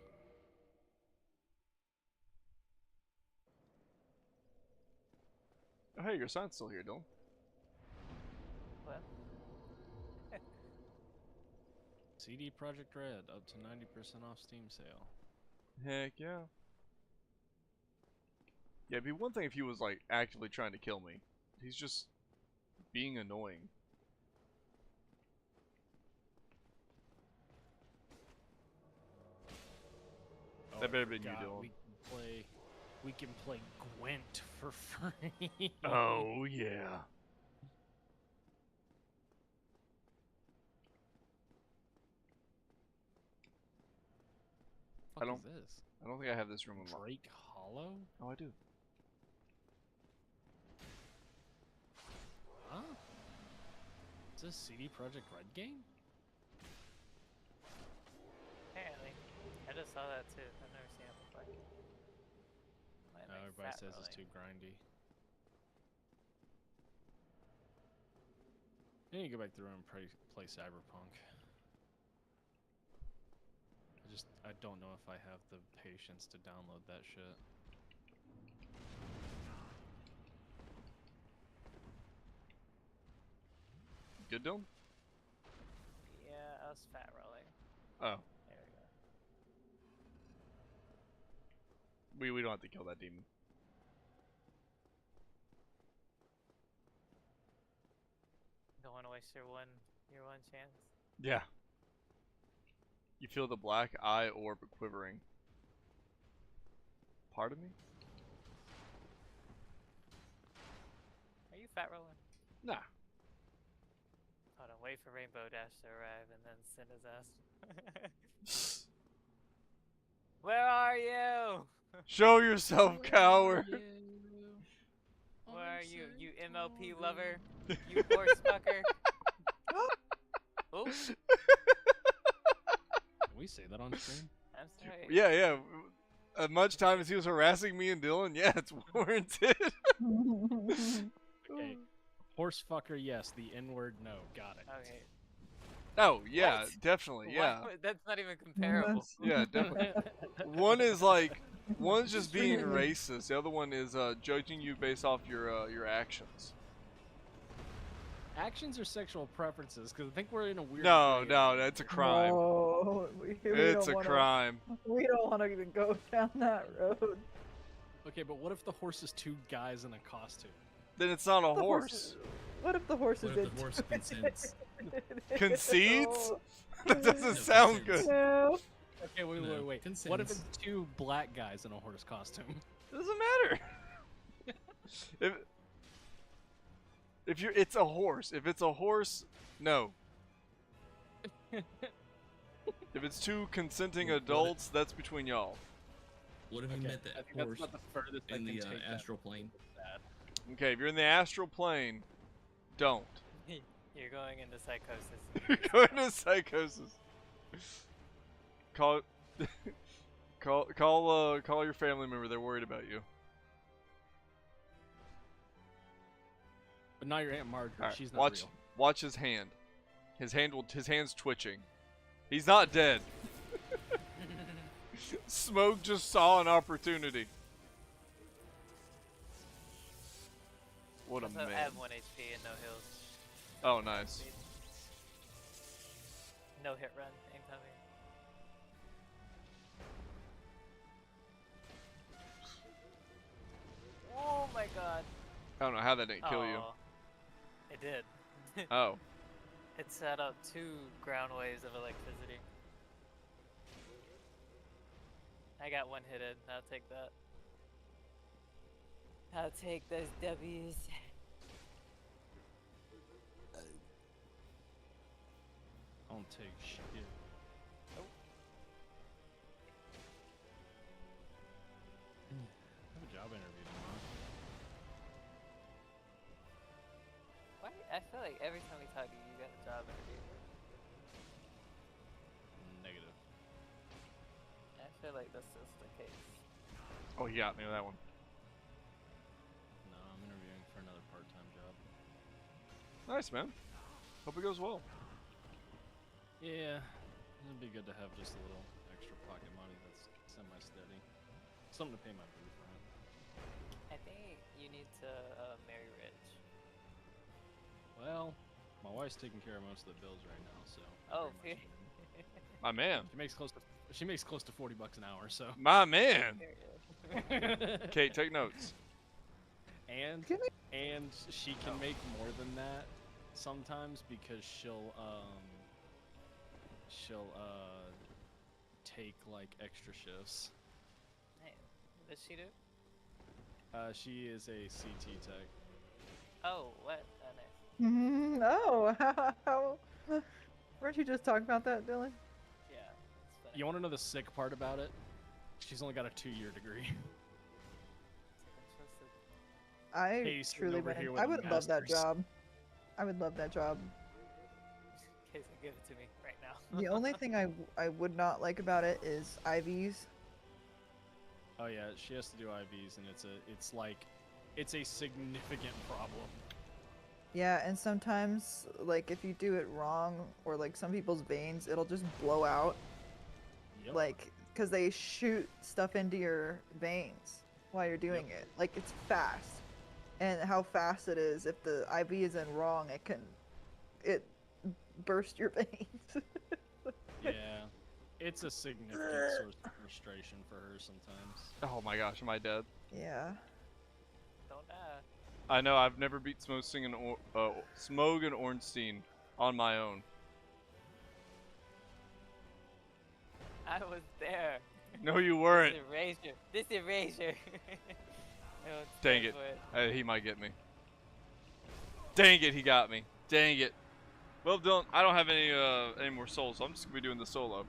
Oh, hey, your sign's still here, Dylan. What? CD Projekt Red up to 90% off Steam sale. Heck yeah. Yeah, it'd be one thing if he was, like, actively trying to kill me. He's just being annoying. Oh, That better be you, God, Dylan. we can play Gwent for free. Oh, yeah. What is this? I don't think I have this room unlocked. Drake Hollow? Oh, I do. Huh? Is this a CD Projekt Red game? Apparently. I just saw that too. I've never seen it before. Might make Everybody fat says it's rolling. too grindy. I need to go back through and play Cyberpunk. I don't know if I have the patience to download that shit. Good, Dylan? Yeah, I was fat rolling. Oh. There we go. We don't have to kill that demon. Don't want to waste your one chance. Yeah. You feel the black eye orb quivering. Pardon me? Are you fat rolling? Nah. Hold on, wait for Rainbow Dash to arrive and then send his ass. Where are you? Show yourself, coward! Where are you, you MLP lover? You horse fucker? Oh, Can we say that on stream? I'm sorry. Yeah, yeah. As much time as he was harassing me and Dylan, yeah, it's warranted. Okay. Horse fucker, yes. The N-word, no. Got it. Okay. Oh, yeah, What? definitely, yeah. Why- That's not even comparable. Yeah, definitely. One is like, one's just being racist. The other one is judging you based off your actions. Actions or sexual preferences? Because I think we're in a weird. No, gray no, area. that's a crime. Oh, It's a crime. We don't want to even go down that road. Okay, but what if the horse is two guys in a costume? Then it's not a The horse. What if the horse What is if the horse consents? Concedes? No. That doesn't No, sound consents. good. No. Okay, wait. No, What if consents. it's two black guys in a horse costume? Doesn't matter. If you're, it's a horse. If it's a horse, no. If it's two consenting What- adults, that's between y'all. What if he Okay, met I that think that's horse about the furthest I in can the take that. astral plane? Okay, if you're in the astral plane, don't. You're going into psychosis. You're going to psychosis. Call, call your family member. They're worried about you. But not your Aunt Marjorie. Alright, She's not watch. real. Watch his hand. His hand's twitching. He's not dead. Smoke just saw an opportunity. What a man. I have 1 HP and no heals. Oh, nice. No hit run incoming. Oh my god. I don't know how that didn't kill you. It did. Oh. It set up 2 ground waves of electricity. I got 1 hitted. I'll take that. I'll take those W's. I don't take shit. Oh. I have a job interview tomorrow. Why? I feel like every time we talk to you, you got a job interview. Negative. I feel like that's just the case. Oh, he got me with that one. No, I'm interviewing for another part-time job. Nice, man. Hope it goes well. Yeah, it'd be good to have just a little extra pocket money that's semi-steady. Something to pay my booth rent. I think you need to marry rich. Well, my wife's taking care of most of the bills right now, so. Oh, very much My man. She makes close to $40 an hour, so. My man. Kate, take notes. And she can make more than that sometimes because she'll take like extra shifts. Hey, what does she do? She is a CT tech. Oh, what? Oh, nice. Oh, how? Weren't you just talking about that, Dylan? Yeah. It's funny. You want to know the sick part about it? She's only got a 2-year degree. I Hey, truly over here wouldn't. with I a would love that master's. job. I would love that job. Casey, give it to me right now. The only thing I would not like about it is IVs. Oh yeah, she has to do IVs, and it's a significant problem. Yeah, and sometimes, like, if you do it wrong, or like some people's veins, it'll just blow out. Yep. Like, because they shoot stuff into your veins while you're doing it. Like, it's fast. And how fast it is, if the IV isn't wrong, it burst your veins. Yeah, it's a significant source of frustration for her sometimes. Oh my gosh, am I dead? Yeah. Don't die. I know, I've never beat Smog and Ornstein on my own. I was there. No, you weren't. This erasure. Dang it. He might get me. Dang it, he got me. Dang it. Well, Dylan, I don't have any more souls, so I'm just gonna be doing the solo.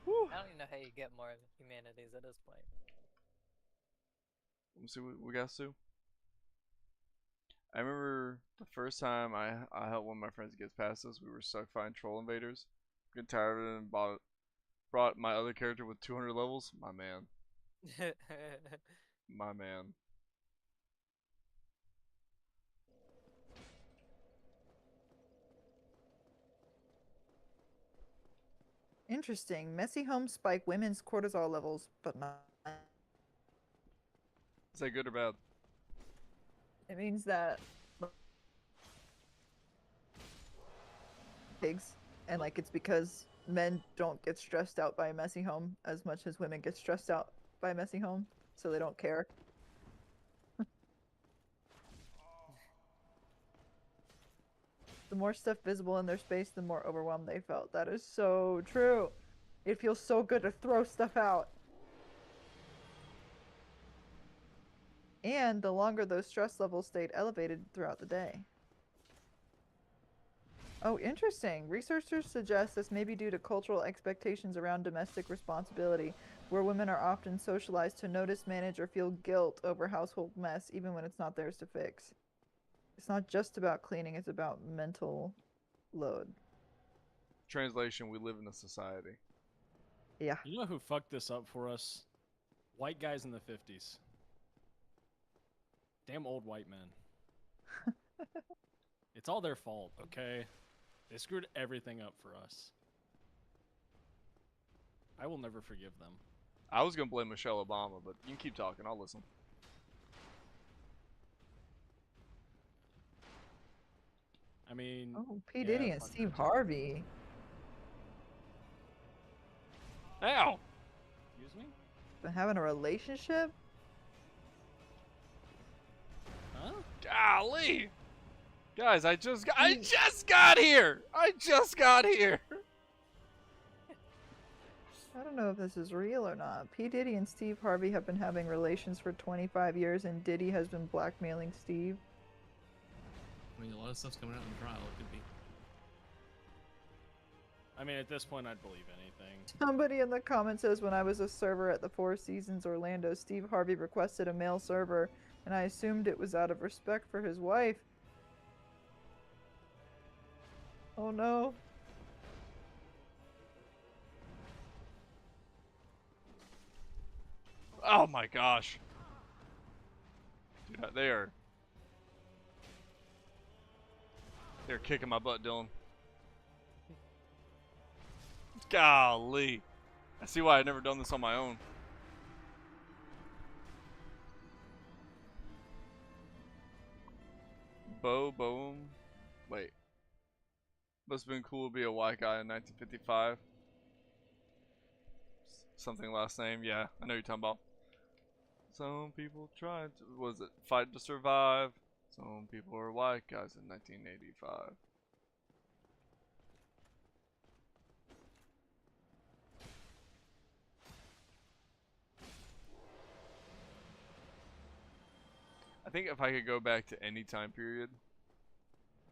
Whew. I don't even know how you get more humanities at this point. Let me see what we got, Sue. I remember the first time I helped one of my friends get past us. We were stuck fighting troll invaders. Get tired of it and brought my other character with 200 levels. My man. My man. Interesting. Messy homes spike women's cortisol levels, but not. Is that good or bad? It means that pigs, and like it's because men don't get stressed out by a messy home as much as women get stressed out by a messy home, so they don't care. The more stuff visible in their space, the more overwhelmed they felt. That is so true. It feels so good to throw stuff out. And the longer those stress levels stayed elevated throughout the day. Oh, interesting. Researchers suggest this may be due to cultural expectations around domestic responsibility, where women are often socialized to notice, manage, or feel guilt over household mess, even when it's not theirs to fix. It's not just about cleaning, it's about mental load. Translation, we live in a society. Yeah. You know who fucked this up for us? White guys in the 50s. Damn old white men. It's all their fault, okay? They screwed everything up for us. I will never forgive them. I was gonna blame Michelle Obama, but you can keep talking. I'll listen. I mean, Oh, P. yeah, Diddy and fuck Steve her too. Harvey. Ow! Excuse me? Been having a relationship? Huh? Golly! Guys, I just got here! I just got here! I don't know if this is real or not. P. Diddy and Steve Harvey have been having relations for 25 years, and Diddy has been blackmailing Steve. I mean, a lot of stuff's coming out in trial. It could be. I mean, at this point, I'd believe anything. Somebody in the comments says, when I was a server at the Four Seasons Orlando, Steve Harvey requested a male server, and I assumed it was out of respect for his wife. Oh no. Oh my gosh. Dude, they're kicking my butt, Dylan. Golly. I see why I've never done this on my own. Boom. Wait. Must have been cool to be a white guy in 1955. Something last name. Yeah, I know you're talking about. Some people tried to, was it fight to survive? Some people were white guys in 1985. I think if I could go back to any time period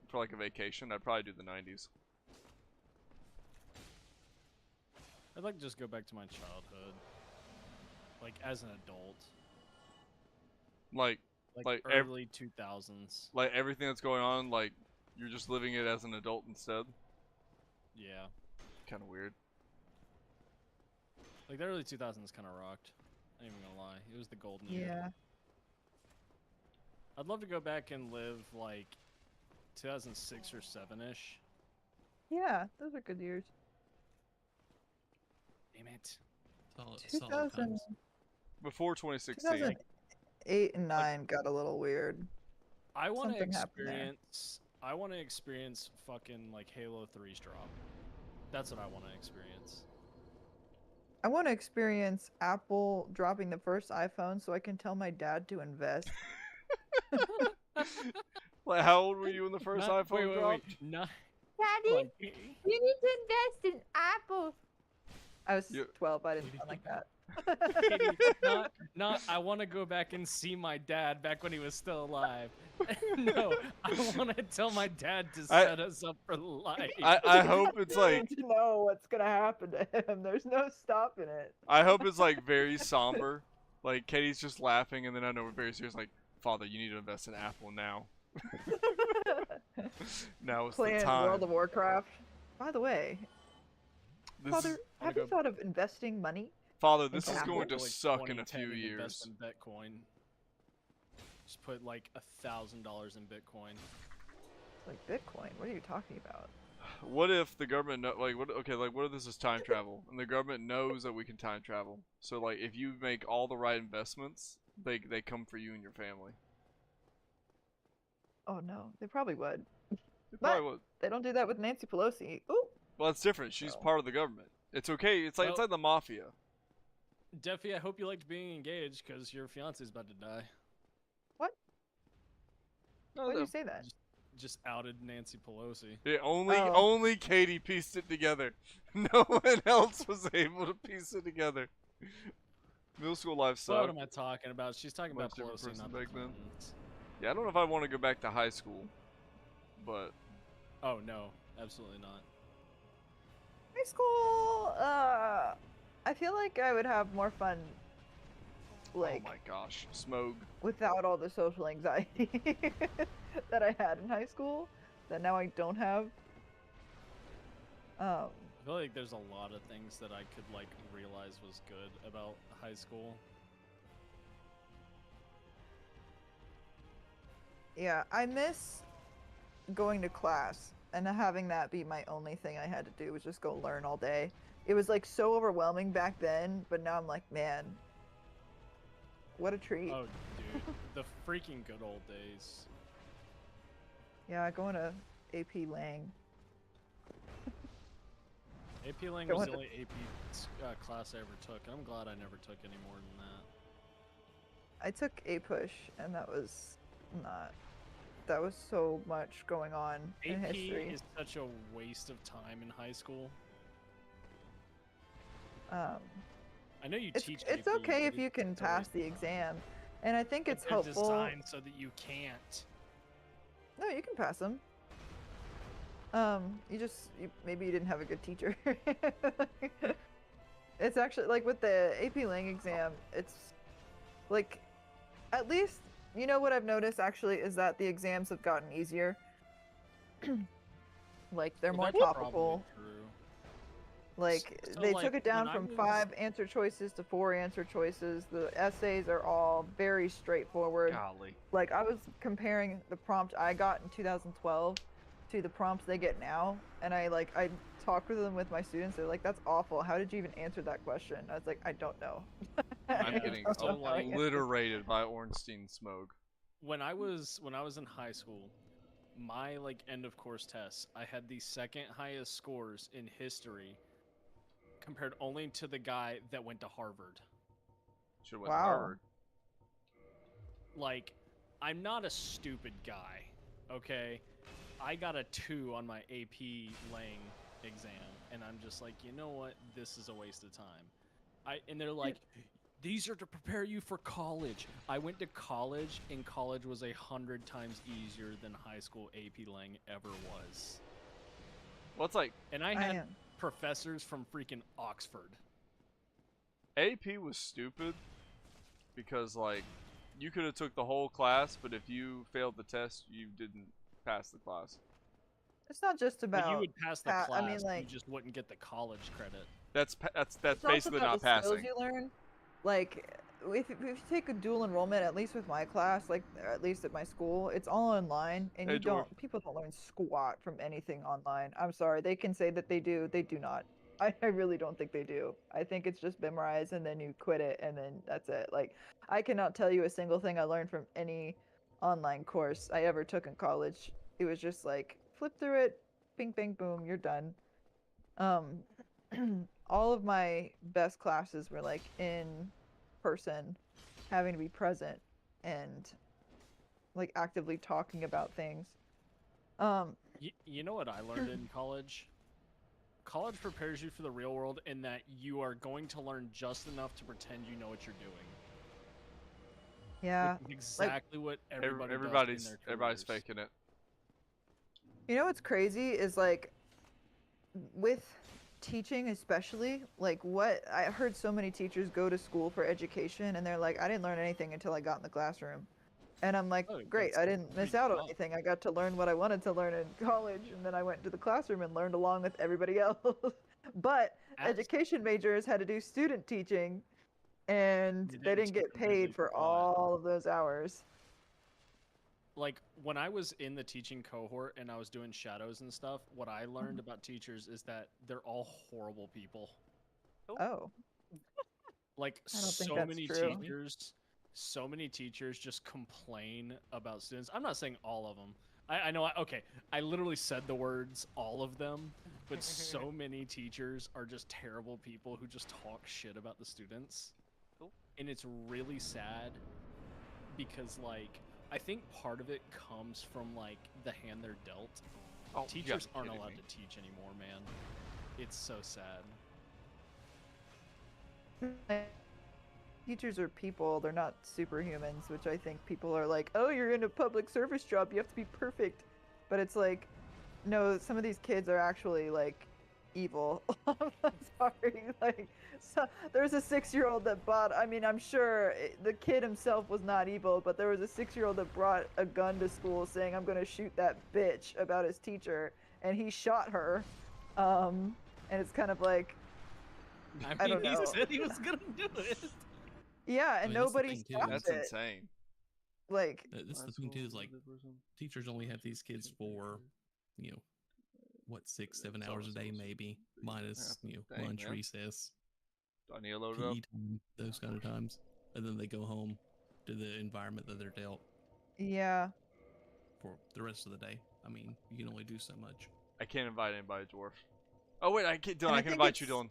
for like a vacation, I'd probably do the 90s. I'd like to just go back to my childhood. Like, as an adult. Like early 2000s. Like everything that's going on, like you're just living it as an adult instead. Yeah. Kind of weird. Like, the early 2000s kind of rocked. I ain't even gonna lie. It was the golden era. Yeah. I'd love to go back and live, like, 2006 or 7-ish. Yeah, those are good years. Damn it. Solid 2000, times. Before 2016. 2008 and 9 got a little weird. I want to Something happened there. experience fucking, like, Halo 3's drop. That's what I want to experience. I want to experience Apple dropping the first iPhone so I can tell my dad to invest. Like, how old were you when the first iPhone dropped? Wait. Not, Daddy, like, you need to invest in Apple. I was 12. I didn't sound like that. not I want to go back and see my dad back when he was still alive. No, I want to tell my dad to set us up for life. I hope it's like, need to know what's gonna happen to him. There's no stopping it. I hope it's like very somber. Like Katie's just laughing, and then I know we're very serious. Like, Father, you need to invest in Apple now. Now is Playing the time. World of Warcraft. By the way, This Father, is, have you thought of investing money? Father, this is Apple? going to Like suck in a 2010 few and years. invest in Bitcoin. Just put like $1,000 in Bitcoin. Like Bitcoin? What are you talking about? What if the government what if this is time travel and the government knows that we can time travel? So like if you make all the right investments, they come for you and your family. Oh no, they probably would. They probably would. They don't do that with Nancy Pelosi. Ooh. Well, it's different. She's So. part of the government. It's okay. It's like the mafia. Deafffy, I hope you liked being engaged because your fiance's about to die. What? No, Why did you say that? Just outed Nancy Pelosi. Yeah, only Katie pieced it together. No one else was able to piece it together. Middle school life sucked. What am I talking about? She's talking about Much different Pelosi, person not the back then. Clintons. Yeah, I don't know if I want to go back to high school, but Oh no, absolutely not. High school, I feel like I would have more fun, like, oh my gosh, Smog. without all the social anxiety that I had in high school, that now I don't have. I feel like there's a lot of things that I could like realize was good about high school. Yeah, I miss going to class and having that be my only thing I had to do was just go learn all day. It was like so overwhelming back then, but now I'm like, man, what a treat. Oh, dude, the freaking good old days. Yeah, going to AP Lang. AP Lang was the only AP class I ever took, and I'm glad I never took any more than that. I took A-Push, and that was so much going on in history. AP is such a waste of time in high school. I know you teach It's AP, okay but if you can it's a pass waste the of time. exam, and I think it's They're helpful. designed so that you can't. No, you can pass them. Maybe you didn't have a good teacher. It's actually like with the AP Lang exam, it's like, at least, you know what I've noticed actually is that the exams have gotten easier. Like they're more That's topical. probably true. Like So, they like, took it down when I from was- 5 answer choices to 4 answer choices. The essays are all very straightforward. Golly. Like I was comparing the prompt I got in 2012 to the prompts they get now, and I talked with them with my students. They're like, "That's awful. How did you even answer that question?" I was like, "I don't know." I'm getting So, like- obliterated by Ornstein Smoke. When I was in high school, my end of course tests, I had the second highest scores in history, compared only to the guy that went to Harvard. Should have went to Wow. Harvard. Like, I'm not a stupid guy, okay? I got a 2 on my AP Lang exam, and I'm just like, you know what? This is a waste of time. And they're like, these are to prepare you for college. I went to college, and college was 100 times easier than high school AP Lang ever was. Well, it's like And I had professors from freaking Oxford. AP was stupid because you could have took the whole class, but if you failed the test, you didn't pass the class. It's not just about. But you would pass the class, I mean, you just wouldn't get the college credit. That's it's basically also not about the skills passing. you learn. Like, if you take a dual enrollment, at least with my class, like at least at my school, it's all online, and Hey, people don't learn squat from anything online. I'm sorry, they can say that they do not. I really don't think they do. I think it's just memorize and then you quit it and then that's it. Like, I cannot tell you a single thing I learned from any online course I ever took in college. It was just like flip through it, bing bang boom, you're done. All of my best classes were like in person, having to be present and like actively talking about things. You know what I learned in college? College prepares you for the real world in that you are going to learn just enough to pretend you know what you're doing. Yeah. Which is exactly what everybody's Everybody's faking it. You know what's crazy is like with teaching especially, like what I heard so many teachers go to school for education and they're like, I didn't learn anything until I got in the classroom. And I'm like, great, I didn't miss out on anything. I got to learn what I wanted to learn in college, and then I went to the classroom and learned along with everybody else. But education majors had to do student teaching, and they didn't get paid for all of those hours. Like, when I was in the teaching cohort and I was doing shadows and stuff, what I learned about teachers is that they're all horrible people. Oh. Like, I don't think so that's many true. so many teachers just complain about students. I'm not saying all of them. I know, okay, I literally said the words, all of them, but so many teachers are just terrible people who just talk shit about the students. And it's really sad because, like, I think part of it comes from, like, the hand they're dealt. Oh, Teachers aren't allowed to teach anymore, man. It's so sad. Teachers are people, they're not superhumans, which I think people are like, oh, you're in a public service job, you have to be perfect. But it's like, no, some of these kids are actually like evil. I'm sorry. Like, so, there's a 6-year-old that bought, I mean, I'm sure the kid himself was not evil, but there was a 6-year-old that brought a gun to school saying, I'm going to shoot that bitch about his teacher. And he shot her. And it's kind of like, I don't know. He said he was going to do it. Yeah, and nobody stopped That's it. insane. Like, That's the thing too. Is like teachers only have these kids for, what, 6-7 hours a day maybe, minus Dang, lunch, man. recess, Do I need to load it up? PE time, those kind of times, and then they go home to the environment that they're dealt yeah. for the rest of the day. I mean, you can only do so much. I can't invite anybody, Dwarf. Oh wait, I can't. Dylan, And I can invite you, Dylan.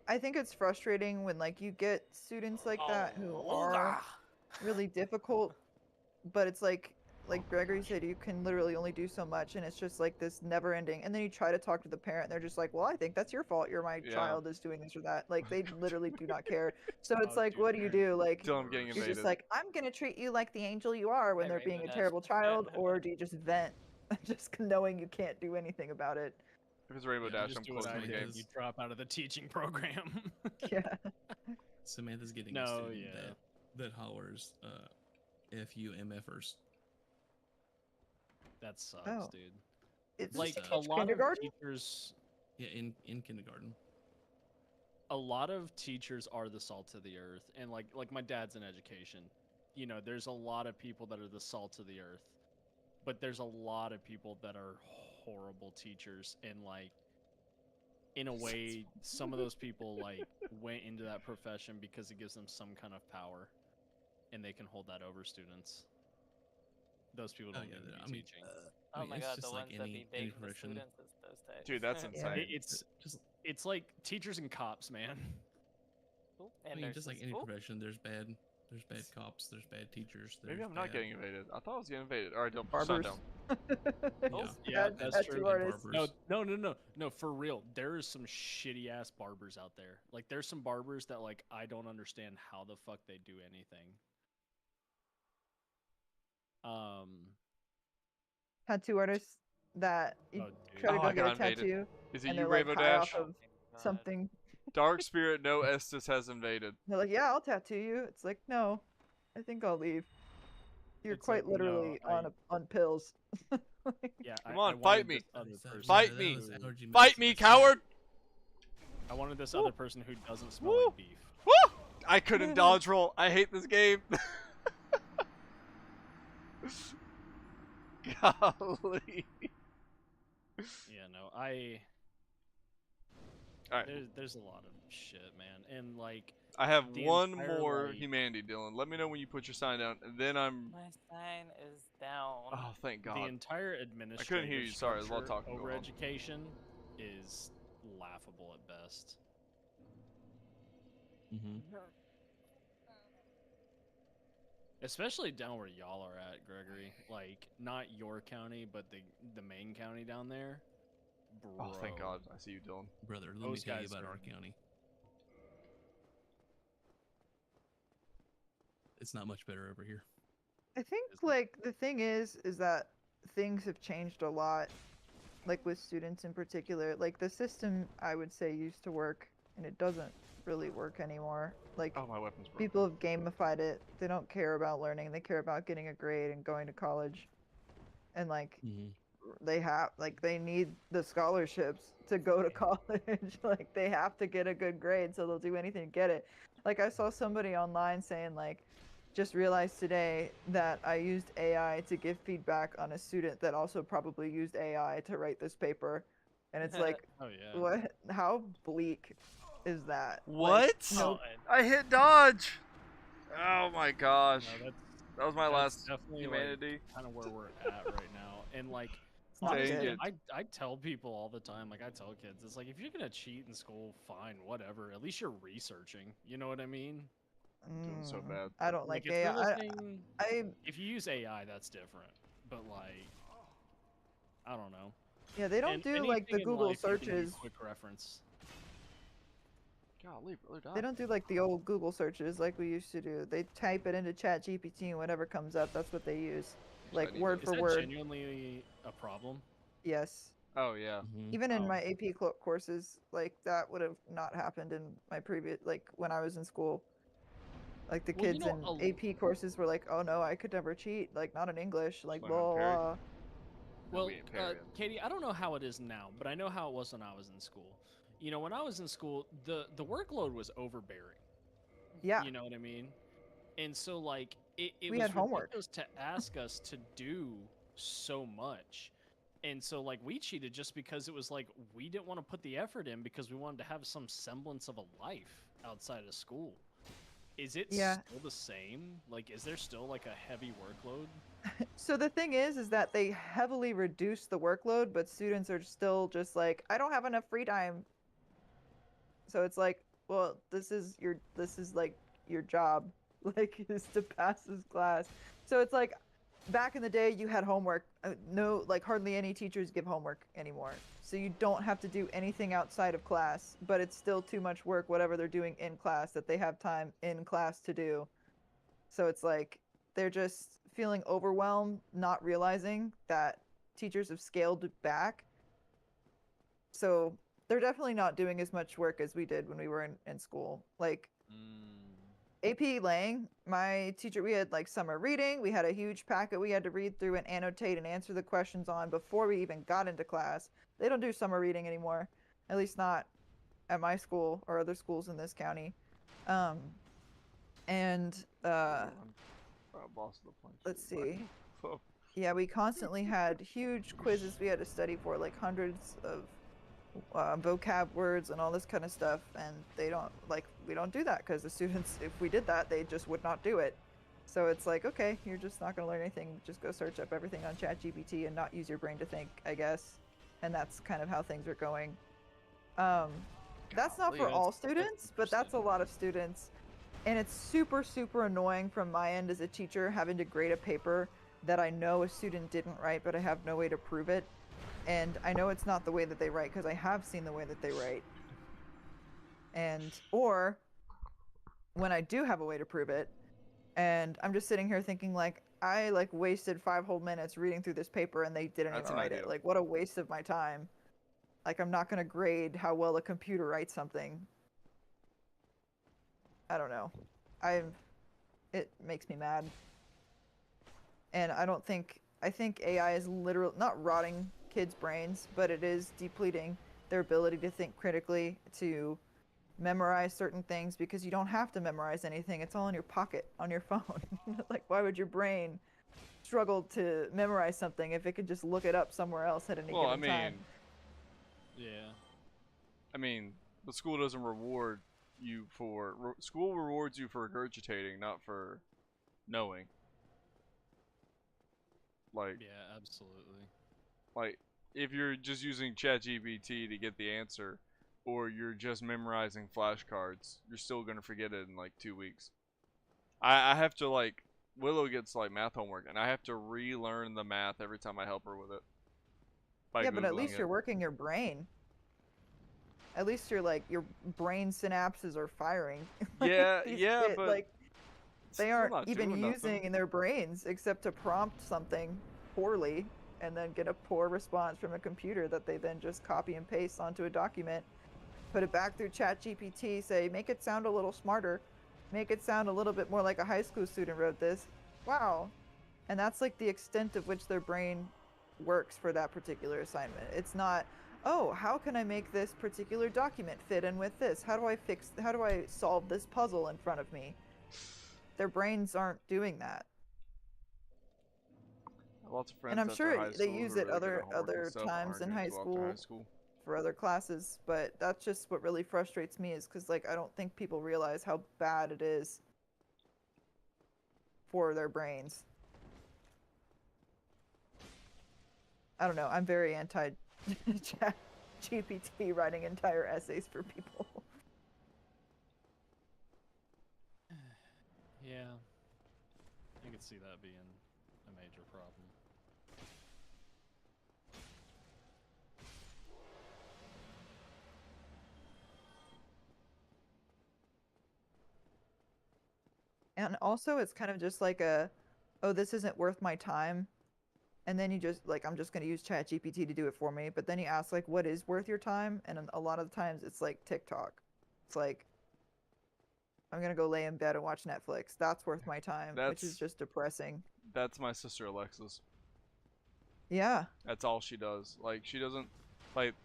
I think it's frustrating when like you get students like that who are really difficult, but it's like Gregory said, you can literally only do so much, and it's just like this never ending. And then you try to talk to the parent, and they're just like, well, I think that's your fault. My child is doing this or that. Like, they literally do not care. So it's like, dude, what do you do? Like, Dylan, I'm getting you're invaded. just like, I'm gonna treat you like the angel you are when Hey, they're Rainbow being a Dash. terrible child, or do you just vent, just knowing you can't do anything about it? If it's Rainbow Yeah, Dash, just I'm do what closing I the did. game. You drop out of the teaching program. Yeah. Samantha's getting No, a student yeah. that hollers FU MFers. That sucks, Oh. dude. It's Like just a lot of kindergarten. teachers. Yeah, in kindergarten. A lot of teachers are the salt of the earth, and like my dad's in education. There's a lot of people that are the salt of the earth, but there's a lot of people that are horrible teachers, and like, in a way, some of those people like went into that profession because it gives them some kind of power, and they can hold that over students. Those people don't need to be teaching. Oh my it's god, just the like ones that any be big the profession. students is those types. Dude, that's insane. It's like teachers and cops, man. I mean, just like any profession, there's bad cops, there's bad teachers. Maybe I'm not getting invaded. I thought I was getting invaded. All right, Dylan, Barbers. down. Yeah, that's true. Artists. No, for real. There is some shitty ass barbers out there. Like, there's some barbers that like I don't understand how the fuck they do anything. Tattoo artists that you try to Oh, go I get a got invaded. tattoo. Is it and you, they're like Rainbow high Dash? off of something. Dark Spirit, no Estes has invaded. They're like, yeah, I'll tattoo you. It's like, no, I think I'll leave. You're It's quite like, no, literally on pills. Yeah, Come I on, fight wanted me. this other person Fight me. who- Fight me, coward! I wanted this other person who doesn't smell like beef. Woo! I couldn't dodge roll. I hate this game. Golly. Yeah, no, Alright. There's a lot of shit, man, and like I have the one entire, more like- humanity, Dylan. Let me know when you put your sign down, and then I'm. My sign is down. Oh, thank God. The entire administrative hear you, sorry, there's a lot of structure talking over going on. education is laughable at best. Especially down where y'all are at, Gregory. Like, not your county, but the main county down there. Bro. Oh, thank God. I see you, Dylan. Brother, let me Those tell you guys about are- our county. It's not much better over here. I think like the thing is that things have changed a lot, like with students in particular. Like the system, I would say, used to work, and it doesn't really work anymore. Like, oh, my weapon's broken. People have gamified it. They don't care about learning. They care about getting a grade and going to college. And like they need the scholarships to go to college. Like they have to get a good grade, so they'll do anything to get it. Like I saw somebody online saying like, just realized today that I used AI to give feedback on a student that also probably used AI to write this paper. And it's like, oh yeah. What? How bleak is that? What? Like, no, I hit dodge. Oh my gosh. No, that was my that's last definitely humanity. Like, kind of where we're at right now, and like. not Dang good. it. I tell people all the time, like I tell kids, it's like if you're gonna cheat in school, fine, whatever. At least you're researching. You know what I mean? Doing so bad. I don't like if you're AI. listening- I if you use AI, that's different. But like, I don't know. yeah, they don't And do like the anything in Google life, you can do searches. Quick reference. Golly, brother, They don't do like the old Google searches like we used to do. They type it into Chat GPT and whatever comes up, that's what they use. Like word Is for that word. genuinely a problem? Yes. Oh yeah. Even in Oh. my AP courses, like that would have not happened in my previous, like when I was in school. Like the Well, you kids know, in AP courses were like, "Oh no, I could never cheat. Like not in English. Like Like blah on Perry. blah." Well, we ain't parrying. Katie, I don't know how it is now, but I know how it was when I was in school. You know, when I was in school, the workload was overbearing. Yeah. You know what I mean? And so like it We was had homework. ridiculous to ask us to do so much. And so like we cheated just because it was like we didn't want to put the effort in because we wanted to have some semblance of a life outside of school. Is it Yeah. still the same? Like is there still like a heavy workload? So the thing is that they heavily reduce the workload, but students are still just like, I don't have enough free time. So it's like, well, this is like your job, like is to pass this class. So it's like, back in the day, you had homework. No, like hardly any teachers give homework anymore. So you don't have to do anything outside of class, but it's still too much work, whatever they're doing in class, that they have time in class to do. So it's like they're just feeling overwhelmed, not realizing that teachers have scaled back. So they're definitely not doing as much work as we did when we were in school. Like AP Lang, my teacher, we had like summer reading. We had a huge packet we had to read through and annotate and answer the questions on before we even got into class. They don't do summer reading anymore, at least not at my school or other schools in this county. And boss of the punch. let's see. Yeah, we constantly had huge quizzes we had to study for, like hundreds of vocab words and all this kind of stuff, and they don't, like, we don't do that because the students, if we did that, they just would not do it. So it's like, okay, you're just not going to learn anything, just go search up everything on ChatGPT and not use your brain to think, I guess. And that's kind of how things are going. That's not for all students, but that's a lot of students. And it's super, super annoying from my end as a teacher, having to grade a paper that I know a student didn't write, but I have no way to prove it. And I know it's not the way that they write because I have seen the way that they write. And, or when I do have a way to prove it, and I'm just sitting here thinking like, I like wasted 5 whole minutes reading through this paper and they didn't even write it. Like, what a waste of my time. Like, I'm not going to grade how well a computer writes something. I don't know. It makes me mad. And I think AI is literally not rotting kids' brains, but it is depleting their ability to think critically, to memorize certain things, because you don't have to memorize anything. It's all in your pocket on your phone. Like, why would your brain struggle to memorize something if it could just look it up somewhere else at any given time? Yeah. I mean, the school doesn't reward you for school rewards you for regurgitating, not for knowing. Like, yeah, absolutely. Like, if you're just using ChatGPT to get the answer, or you're just memorizing flashcards, you're still gonna forget it in like 2 weeks. I have to, like, Willow gets like math homework, and I have to relearn the math every time I help her with it. Yeah, but at least you're working your brain. At least you're like, your brain synapses are firing. Yeah, but like, they aren't even using in their brains except to prompt something poorly and then get a poor response from a computer that they then just copy and paste onto a document, put it back through ChatGPT, say, make it sound a little smarter, make it sound a little bit more like a high school student wrote this. Wow. And that's like the extent of which their brain works for that particular assignment. It's not, oh, how can I make this particular document fit in with this? How do I solve this puzzle in front of me? Their brains aren't doing that. Lots of friends, and I'm sure they use it other times in high school for other classes, but that's just what really frustrates me, is because, like, I don't think people realize how bad it is for their brains. I don't know. I'm very anti GPT writing entire essays for people. Yeah, I could see that being a major problem. And also, it's kind of just like a, oh, this isn't worth my time. And then you just, like, I'm just going to use ChatGPT to do it for me. But then you ask, like, what is worth your time? And a lot of the times it's like TikTok. It's like, I'm going to go lay in bed and watch Netflix. That's worth my time, which is just depressing. That's my sister Alexis. Yeah. That's all she does. Like, she doesn't, like,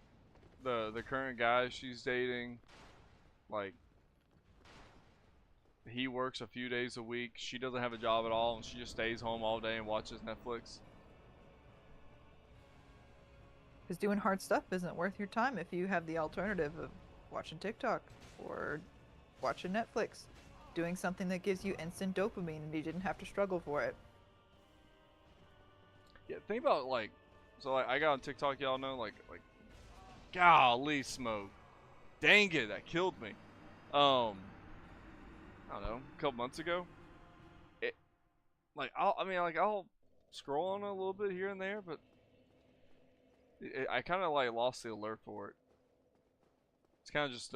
the current guy she's dating, like, he works a few days a week. She doesn't have a job at all, and she just stays home all day and watches Netflix. Because doing hard stuff isn't worth your time if you have the alternative of watching TikTok or watching Netflix, doing something that gives you instant dopamine and you didn't have to struggle for it. Yeah, think about like, so like, I got on TikTok, y'all know, like, golly smoke, dang it, that killed me. I don't know, a couple months ago. I'll scroll on it a little bit here and there, but I kind of like lost the alert for it. It's kind of just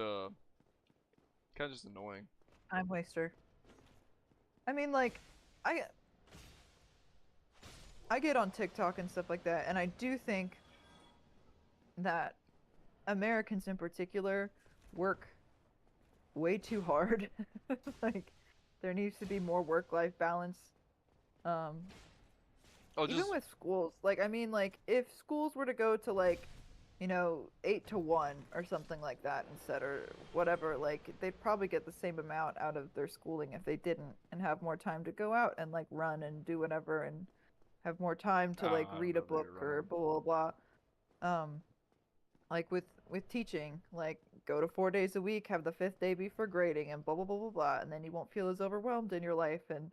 annoying. Time waster. I mean, like, I get on TikTok and stuff like that, and I do think that Americans in particular work way too hard. Like, there needs to be more work-life balance. Even with schools, like, I mean, like, if schools were to go to, like, 8 to 1 or something like that instead, or whatever, like, they'd probably get the same amount out of their schooling if they didn't, and have more time to go out and, like, run and do whatever, and have more time to, like, read a book or blah, blah, blah. Like, with teaching, like, go to 4 days a week, have the 5th day be for grading, and blah, blah, blah, blah, blah, and then you won't feel as overwhelmed in your life, and,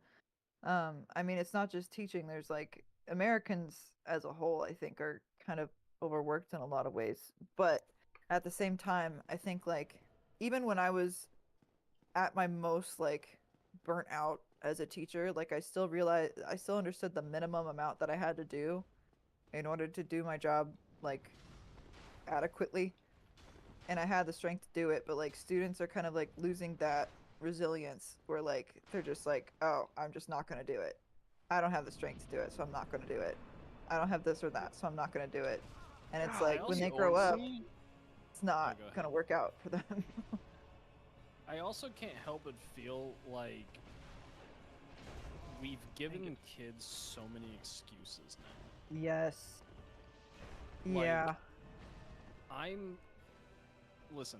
I mean, it's not just teaching, there's, like, Americans as a whole, I think, are kind of overworked in a lot of ways. But at the same time, I think, like, even when I was at my most, like, burnt out as a teacher, like, I still understood the minimum amount that I had to do in order to do my job, like, adequately. And I had the strength to do it, but, like, students are kind of, like, losing that resilience where, like, they're just like, oh, I'm just not going to do it. I don't have the strength to do it, so I'm not going to do it. I don't have this or that, so I'm not going to do it. And it's like, when they grow up, it's not going to work out for them. I also can't help but feel like we've given kids so many excuses now. Yes. Like, yeah. Listen,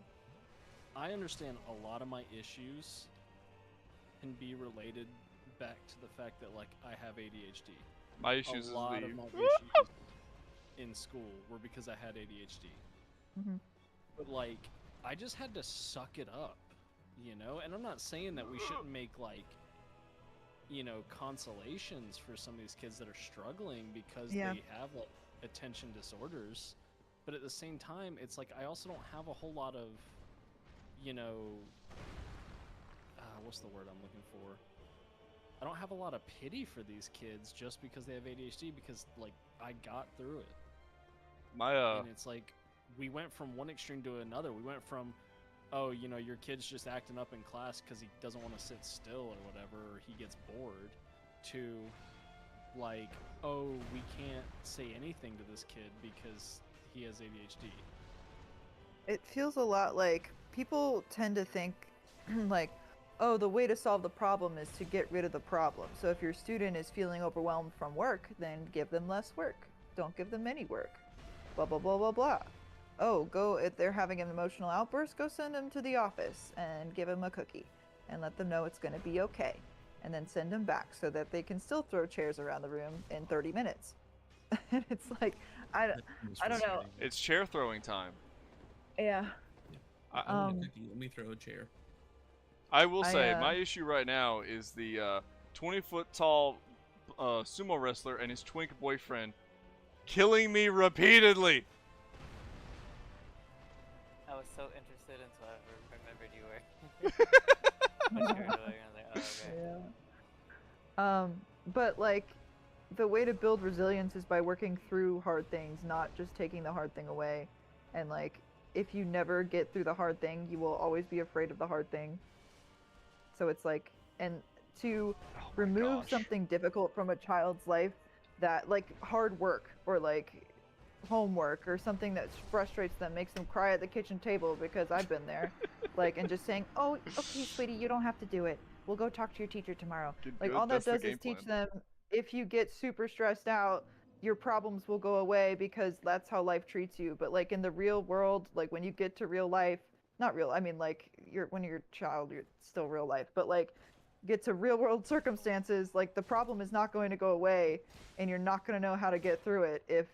I understand a lot of my issues can be related back to the fact that, like, I have ADHD. My issues a lot is of my issues in school were because I had ADHD. Mm-hmm. But, like, I just had to suck it up, And I'm not saying that we shouldn't make, like, consolations for some of these kids that are struggling because they have, like, attention disorders. But at the same time, it's like I also don't have a whole lot of, what's the word I'm looking for? I don't have a lot of pity for these kids just because they have ADHD, because, like, I got through it. And it's like we went from one extreme to another. We went from, oh, your kid's just acting up in class because he doesn't want to sit still or whatever, or he gets bored, to, like, oh, we can't say anything to this kid because he has ADHD. It feels a lot like people tend to think, like, oh, the way to solve the problem is to get rid of the problem. So if your student is feeling overwhelmed from work, then give them less work. Don't give them any work. Blah, blah, blah, blah, blah. Oh, if they're having an emotional outburst, go send them to the office and give them a cookie and let them know it's going to be okay. And then send them back so that they can still throw chairs around the room in 30 minutes. And it's like, I don't know. It's chair throwing time. Yeah. I want a cookie. Let me throw a chair. I will say, my issue right now is the 20-foot tall sumo wrestler and his twink boyfriend killing me repeatedly. I was so interested until I remembered you were. I was like, oh, okay. Yeah. But, like, the way to build resilience is by working through hard things, not just taking the hard thing away. And, like, if you never get through the hard thing, you will always be afraid of the hard thing. So it's like, and to remove something difficult from a child's life, that, like, hard work or, like, homework or something that frustrates them, makes them cry at the kitchen table, because I've been there, like, and just saying, oh, okay, sweetie, you don't have to do it. We'll go talk to your teacher tomorrow. Like, all that does is teach them, if you get super stressed out, your problems will go away because that's how life treats you. But, like, in the real world, like, when you get to real life, not real. I mean, like when you're a child, you're still real life, but like get to real world circumstances, like the problem is not going to go away, and you're not going to know how to get through it if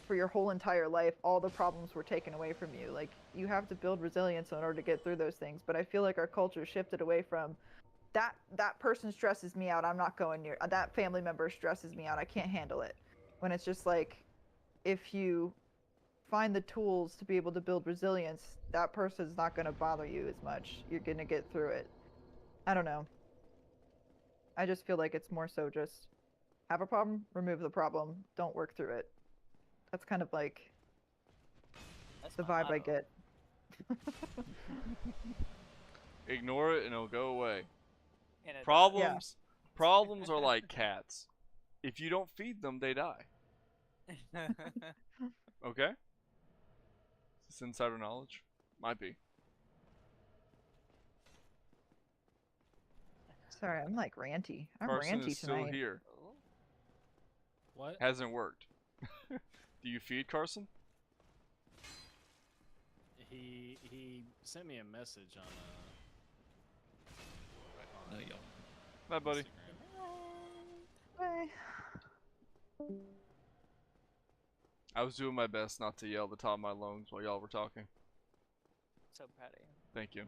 for your whole entire life all the problems were taken away from you. Like you have to build resilience in order to get through those things. But I feel like our culture shifted away from that person stresses me out, I'm not going near that family member stresses me out, I can't handle it. When it's just like if you find the tools to be able to build resilience, that person's not going to bother you as much. You're going to get through it. I don't know. I just feel like it's more so just have a problem, remove the problem, don't work through it. That's kind of like That's the my vibe I motto. get. Ignore it and it'll go away. And it Problems are like cats. If you don't feed them, they die. does. Okay? Is this insider knowledge? Might be. Sorry, I'm like ranty. I'm Carson ranty is still tonight. here. What? Hasn't worked. Do you feed Carson? He sent me a message on No, y'all. Bye, buddy. Instagram. Bye. I was doing my best not to yell at the top of my lungs while y'all were talking. So proud of you. Thank you.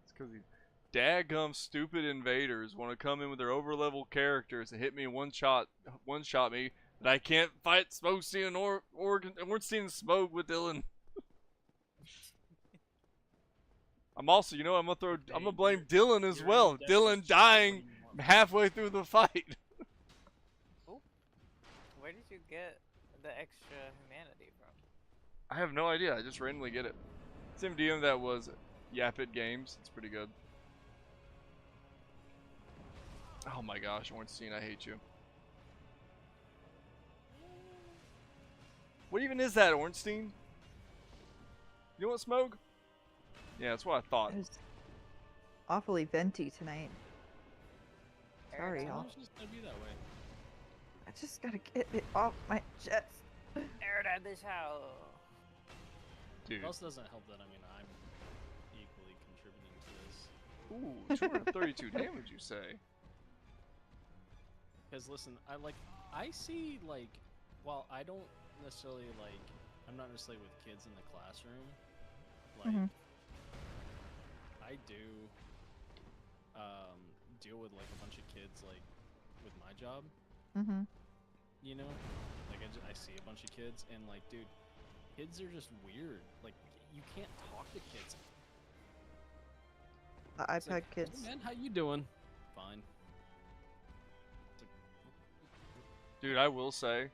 It's because these daggum stupid invaders want to come in with their overlevel characters and hit me in one shot me, but I can't fight Smokestein or Ornstein and Smoke with Dylan. I'm also, you know, I'm gonna blame Dylan as You're well. ambidextrous, Dylan just dying what do you want? halfway through the fight. Where did you get the extra humanity from? I have no idea. I just randomly get it. Same DM that was Yapit Games. It's pretty good. Oh my gosh, Ornstein, I hate you. What even is that, Ornstein? You know what, Smoke? Yeah, that's what I thought. It was awfully venti tonight. Sorry, Aerodynamic. y'all. It's just gonna be that way. I just gotta get it off my chest. Aerodynamic show. Dude. It also doesn't help that I'm equally contributing to this. Ooh, 232 damage, you say? Because listen, I see while I don't necessarily I'm not necessarily with kids in the classroom. I do deal with a bunch of kids with my job. Mm-hmm. You know, I see a bunch of kids and dude, kids are just weird. You can't talk to kids. I've It's had like, kids. Hey man, how you doing? Fine. Dude, I will say,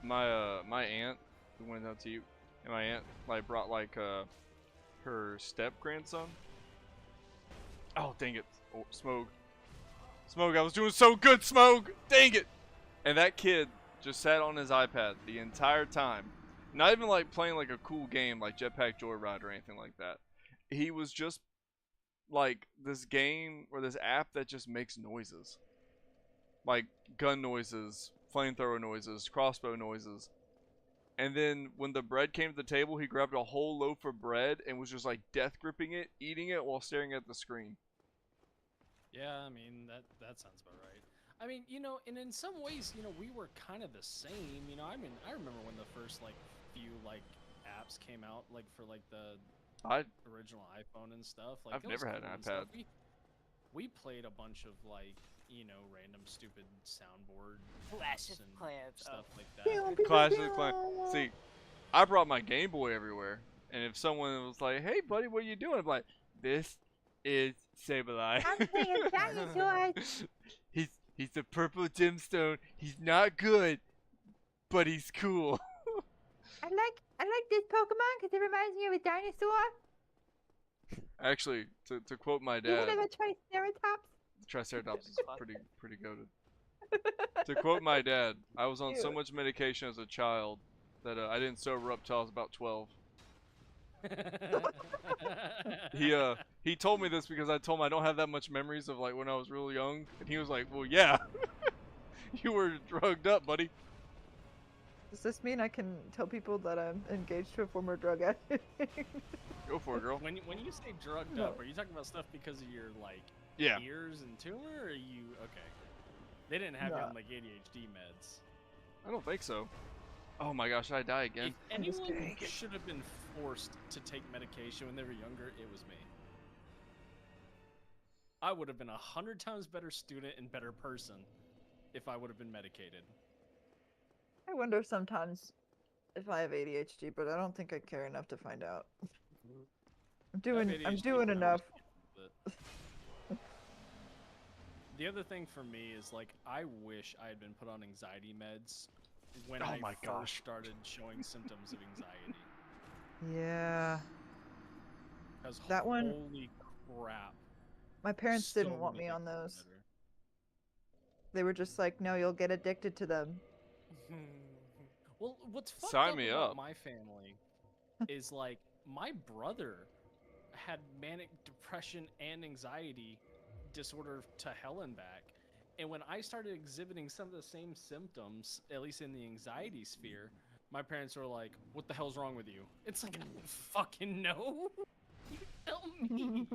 my aunt who went out to you, and my aunt brought her step grandson. Oh dang it! Oh, Smoke, I was doing so good, Smoke. Dang it! And that kid just sat on his iPad the entire time, not even playing a cool game like Jetpack Joyride or anything like that. He was just this game or this app that just makes noises, like gun noises, flamethrower noises, crossbow noises. And then when the bread came to the table, he grabbed a whole loaf of bread and was just death gripping it, eating it while staring at the screen. Yeah, I mean that sounds about right. I mean, and in some ways, we were kind of the same. I remember when the first few apps came out for the original iPhone and stuff. I've it was never had cool an and stuff. iPad. We played a bunch of random stupid soundboard Clash apps of and Clans. stuff Oh. like that. Clash of Clans. See, I brought my Game Boy everywhere, and if someone was like, "Hey, buddy, what are you doing?" I'm like, "This is Sableye. I'm playing dinosaurs. He's a purple gemstone. He's not good, but he's cool." I like this Pokemon because it reminds me of a dinosaur. Actually, to quote my You dad, have a Triceratops? Triceratops is pretty goated. To quote my dad, I was on so much medication as a child that I didn't sober up till I was about 12. He told me this because I told him I don't have that much memories of when I was real young, and he was like, "Well, yeah, you were drugged up, buddy." Does this mean I can tell people that I'm engaged to a former drug addict? Go for it, girl. When you say drugged No. up, are you talking about stuff because of your like Yeah. ears and tumor, or are you okay? They didn't have you No. on like ADHD meds. I don't think so. Oh my gosh, did I die again? If I'm just anyone kidding. should have been forced to take medication when they were younger, it was me. I would have been 100 times better student and better person if I would have been medicated. I wonder sometimes if I have ADHD, but I don't think I care enough to find out. I'm doing ADHD, doing I enough. understand it. The other thing for me is like I wish I had been put on anxiety meds when Oh I my first gosh. started showing symptoms of anxiety. Yeah. Because That one- holy crap. My parents didn't so want me many on people those. better. They were just like, no, you'll get addicted to them. Well, what's fucked Sign up me about up. my family is like my brother had manic depression and anxiety disorder to hell and back. And when I started exhibiting some of the same symptoms, at least in the anxiety sphere, my parents were like, "What the hell's wrong with you?" It's like, I don't fucking know. You tell me.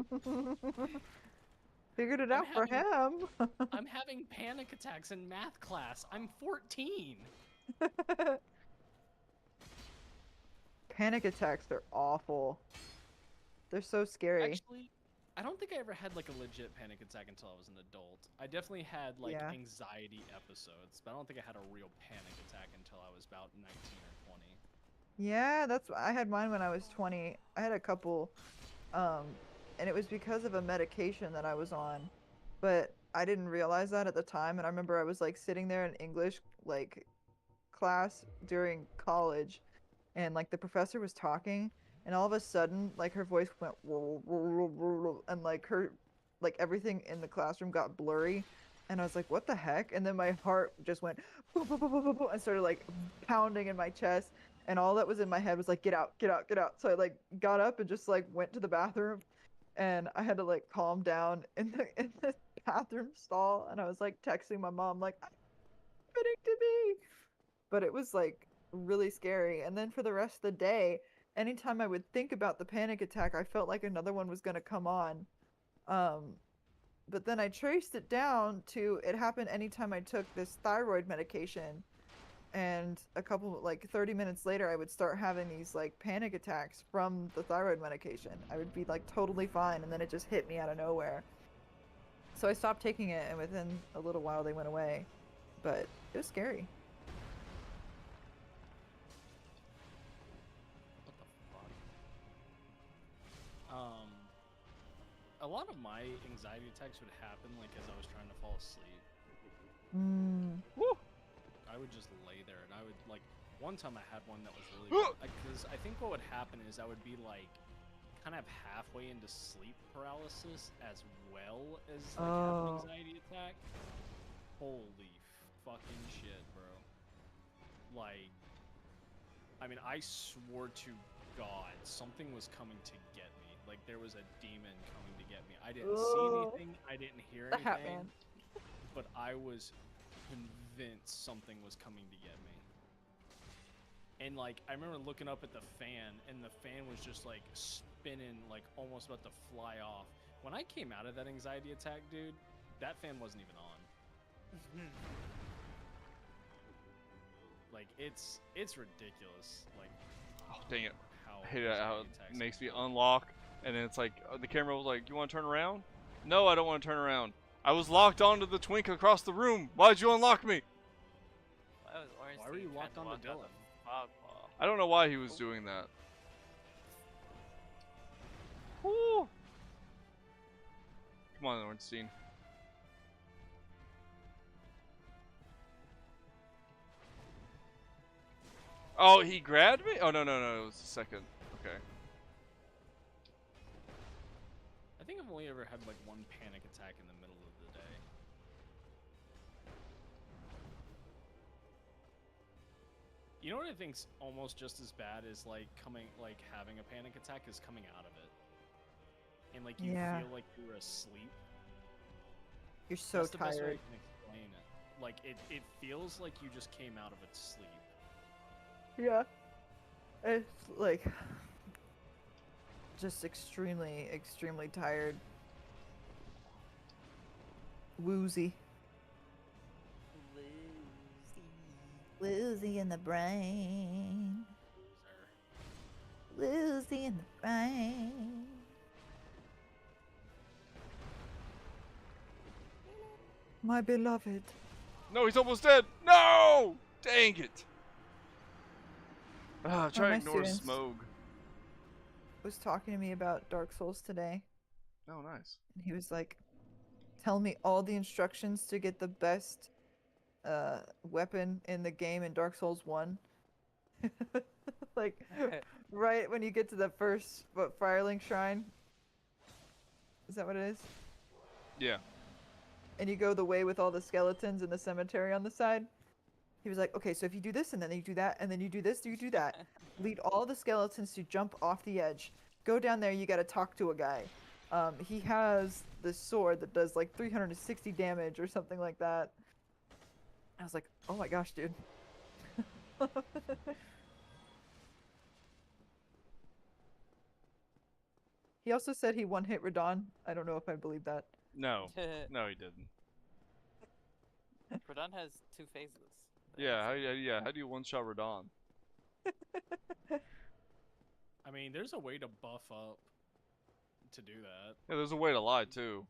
Figured it I'm out for having- him. I'm having panic attacks in math class. I'm 14. Panic attacks are awful. They're so scary. Actually, I don't think I ever had like a legit panic attack until I was an adult. I definitely had like Yeah. anxiety episodes, but I don't think I had a real panic attack until I was about 19 or 20. Yeah, I had mine when I was 20. I had a couple, and it was because of a medication that I was on, but I didn't realize that at the time. And I remember I was like sitting there in English like class during college, and like the professor was talking, and all of a sudden like her voice went and like everything in the classroom got blurry, and I was like, what the heck? And then my heart just went boom, boom, boom, boom, boom, boom, and started like pounding in my chest, and all that was in my head was like, get out, get out, get out. So I like got up and just like went to the bathroom, and I had to like calm down in the bathroom stall, and I was like texting my mom like, I'm happening to me. But it was like really scary. And then for the rest of the day, anytime I would think about the panic attack, I felt like another one was going to come on. But then I traced it down to it happened anytime I took this thyroid medication. And a couple, like 30 minutes later, I would start having these like panic attacks from the thyroid medication. I would be like totally fine, and then it just hit me out of nowhere. So I stopped taking it, and within a little while, they went away. But it was scary. What the fuck? A lot of my anxiety attacks would happen like as I was trying to fall asleep. Woo. I would just lay there, and I would like. One time I had one that was really because I think what would happen is I would be like kind of halfway into sleep paralysis as well as like have an anxiety attack. Holy fucking shit, bro. Like, I mean, I swore to God something was coming to get me. Like, there was a demon coming to get me. I didn't see anything. I didn't hear The Hat anything. Man. But I was convinced something was coming to get me. And, like, I remember looking up at the fan, and the fan was just, like, spinning, like, almost about to fly off. When I came out of that anxiety attack, dude, that fan wasn't even on. Like, it's ridiculous. Like, Oh, dang it. how I hate it how anxiety attacks it makes me can go. unlock, and then it's like, the camera was like, you want to turn around? No, I don't want to turn around. I was locked onto the twink across the room. Why'd you unlock me? Why was Orange Why were you trying locked to onto walk out Dylan? the fog wall? I don't know why he was doing that. Woo! Come on, Ornstein. Oh, he grabbed me? Oh, no, it was the second. Okay. I think I've only ever had like one panic attack in the middle of the day. You know what I think's almost just as bad as like having a panic attack is coming out of it. And like you Yeah. feel like you're asleep. You're so That's the best way I tired. can explain it. Like it feels like you just came out of a sleep. Yeah. It's like just extremely, extremely tired. Woozy. Woozy in the brain. Woozy in the brain. My beloved. No, he's almost dead. No! Dang it. Try to my ignore students Smog. Was talking to me about Dark Souls today. Oh, nice. And he was like, tell me all the instructions to get the best weapon in the game in Dark Souls 1. Like, right when you get to the first, Firelink Shrine? Is that what it is? Yeah. And you go the way with all the skeletons and the cemetery on the side? He was like, okay, so if you do this, and then you do that, and then you do this, you do that. Lead all the skeletons to jump off the edge. Go down there, you gotta talk to a guy. He has this sword that does like 360 damage or something like that. I was like, oh my gosh, dude. He also said he one-hit Radon. I don't know if I believe that. No. No, he didn't. Radon has 2 phases. Yeah, how do you one-shot Radon? I mean, there's a way to buff up to do that. Yeah, there's a way to lie, too.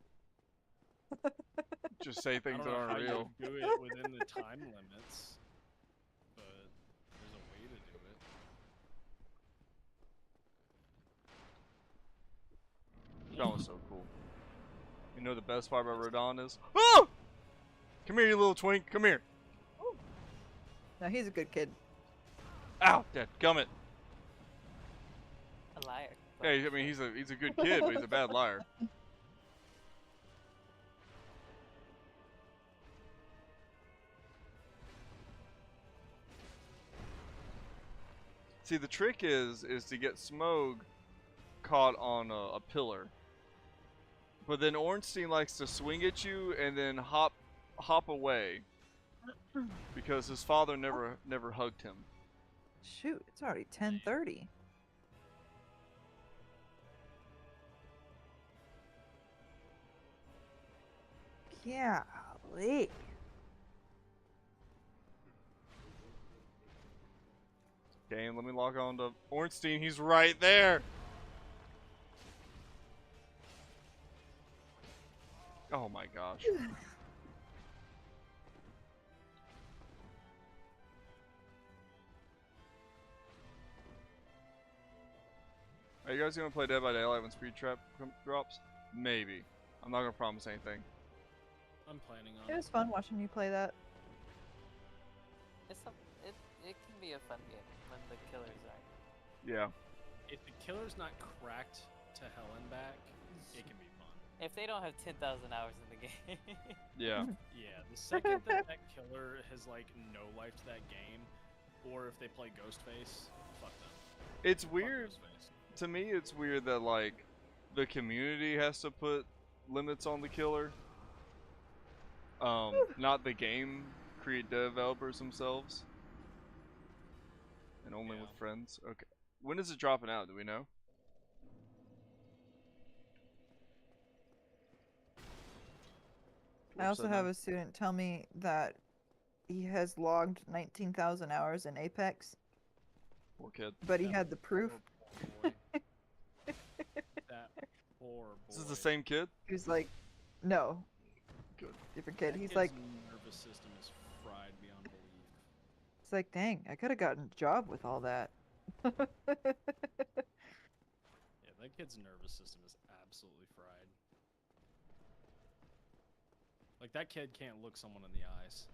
Just say things I don't that know aren't how real. you do it within the time limits, but there's a way to do it. Radon was so cool. You know the best part about Radon is? Ah! Come here, you little twink. Come here. No, he's a good kid. Ow! Dead. Gummit. A liar. Hey, I mean, he's a good kid, but he's a bad liar. See, the trick is to get Smog caught on a pillar. But then Ornstein likes to swing at you and then hop away because his father never hugged him. Shoot, it's already 10:30. Golly. Okay, and let me log on to Ornstein. He's right there. Oh my gosh. Are you guys gonna play Dead by Daylight when Speed Trap drops? Maybe. I'm not gonna promise anything. I'm planning on It was fun watching you play that. It can be a fun game when the killers are. Yeah. If the killer's not cracked to hell and back, it can be fun. If they don't have 10,000 hours in the game. Yeah. Yeah, the second that killer has like no life to that game, or if they play Ghostface, fuck them. It's Fuck weird. Ghostface. To me, it's weird that like the community has to put limits on the killer. Not the game developers themselves. And only Yeah. with friends. Okay. When is it dropping out? Do we know? I also have a student tell me that he has logged 19,000 hours in Apex, Poor kid. but he had the proof. Poor boy. That poor boy. This is the same kid? He was like, no. Good. Different kid. That He's kid's like, nervous system is fried beyond belief. it's like, dang, I could have gotten a job with all that. Yeah, that kid's nervous system is absolutely fried. Like, that kid can't look someone in the eyes.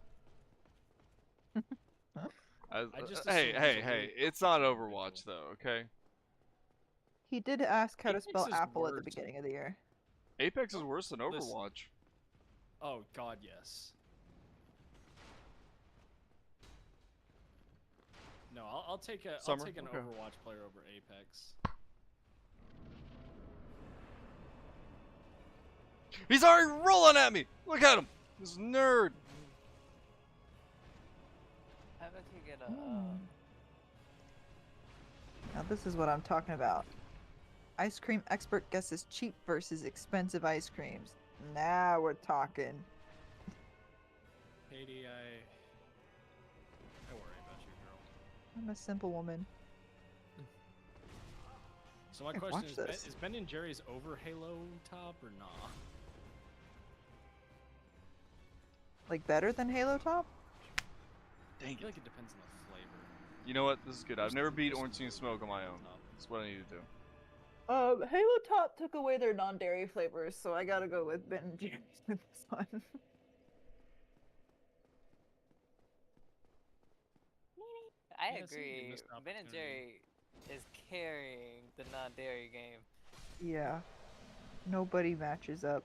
I just hey, assumed hey, he's a hey! really It's not fucking Overwatch people. though, okay? He did ask how to Apex spell is apple at the words. beginning of the year. Apex is worse than Listen. Overwatch. Oh god, yes. No, I'll take an Summer? Okay. Overwatch player over Apex. He's already rolling at me! Look at him! This nerd! How about you get a Now this is what I'm talking about. Ice cream expert guesses cheap versus expensive ice creams. Now we're talking. Katie, I worry about you, girl. I'm a simple woman. So my Here, question watch is, this. is Ben and Jerry's over Halo Top or nah? Like better than Halo Top? I Dang feel it. like it depends on the flavor. You know what? This is good. I've never beat Just- Orange Team Smoke on my own. Top. That's what I need to do. Halo Top took away their non-dairy flavors, so I gotta go with Ben and Jerry's with this one. I Yeah, see, you agree. missed Ben and opportunity. Jerry is carrying the non-dairy game. Yeah. Nobody matches up.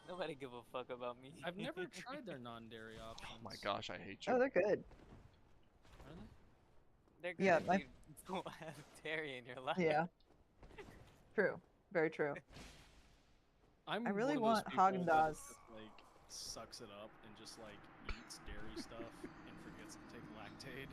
Nobody give a fuck about me. I've never tried their non-dairy options. Oh my gosh, I hate you. Oh, they're good. Are they? They're good Yeah, if my- you don't have dairy in your life. Yeah. True. Very true. I really one of want those people that Haagen-Dazs. just, like sucks it up and just like eats dairy stuff and forgets to take lactate.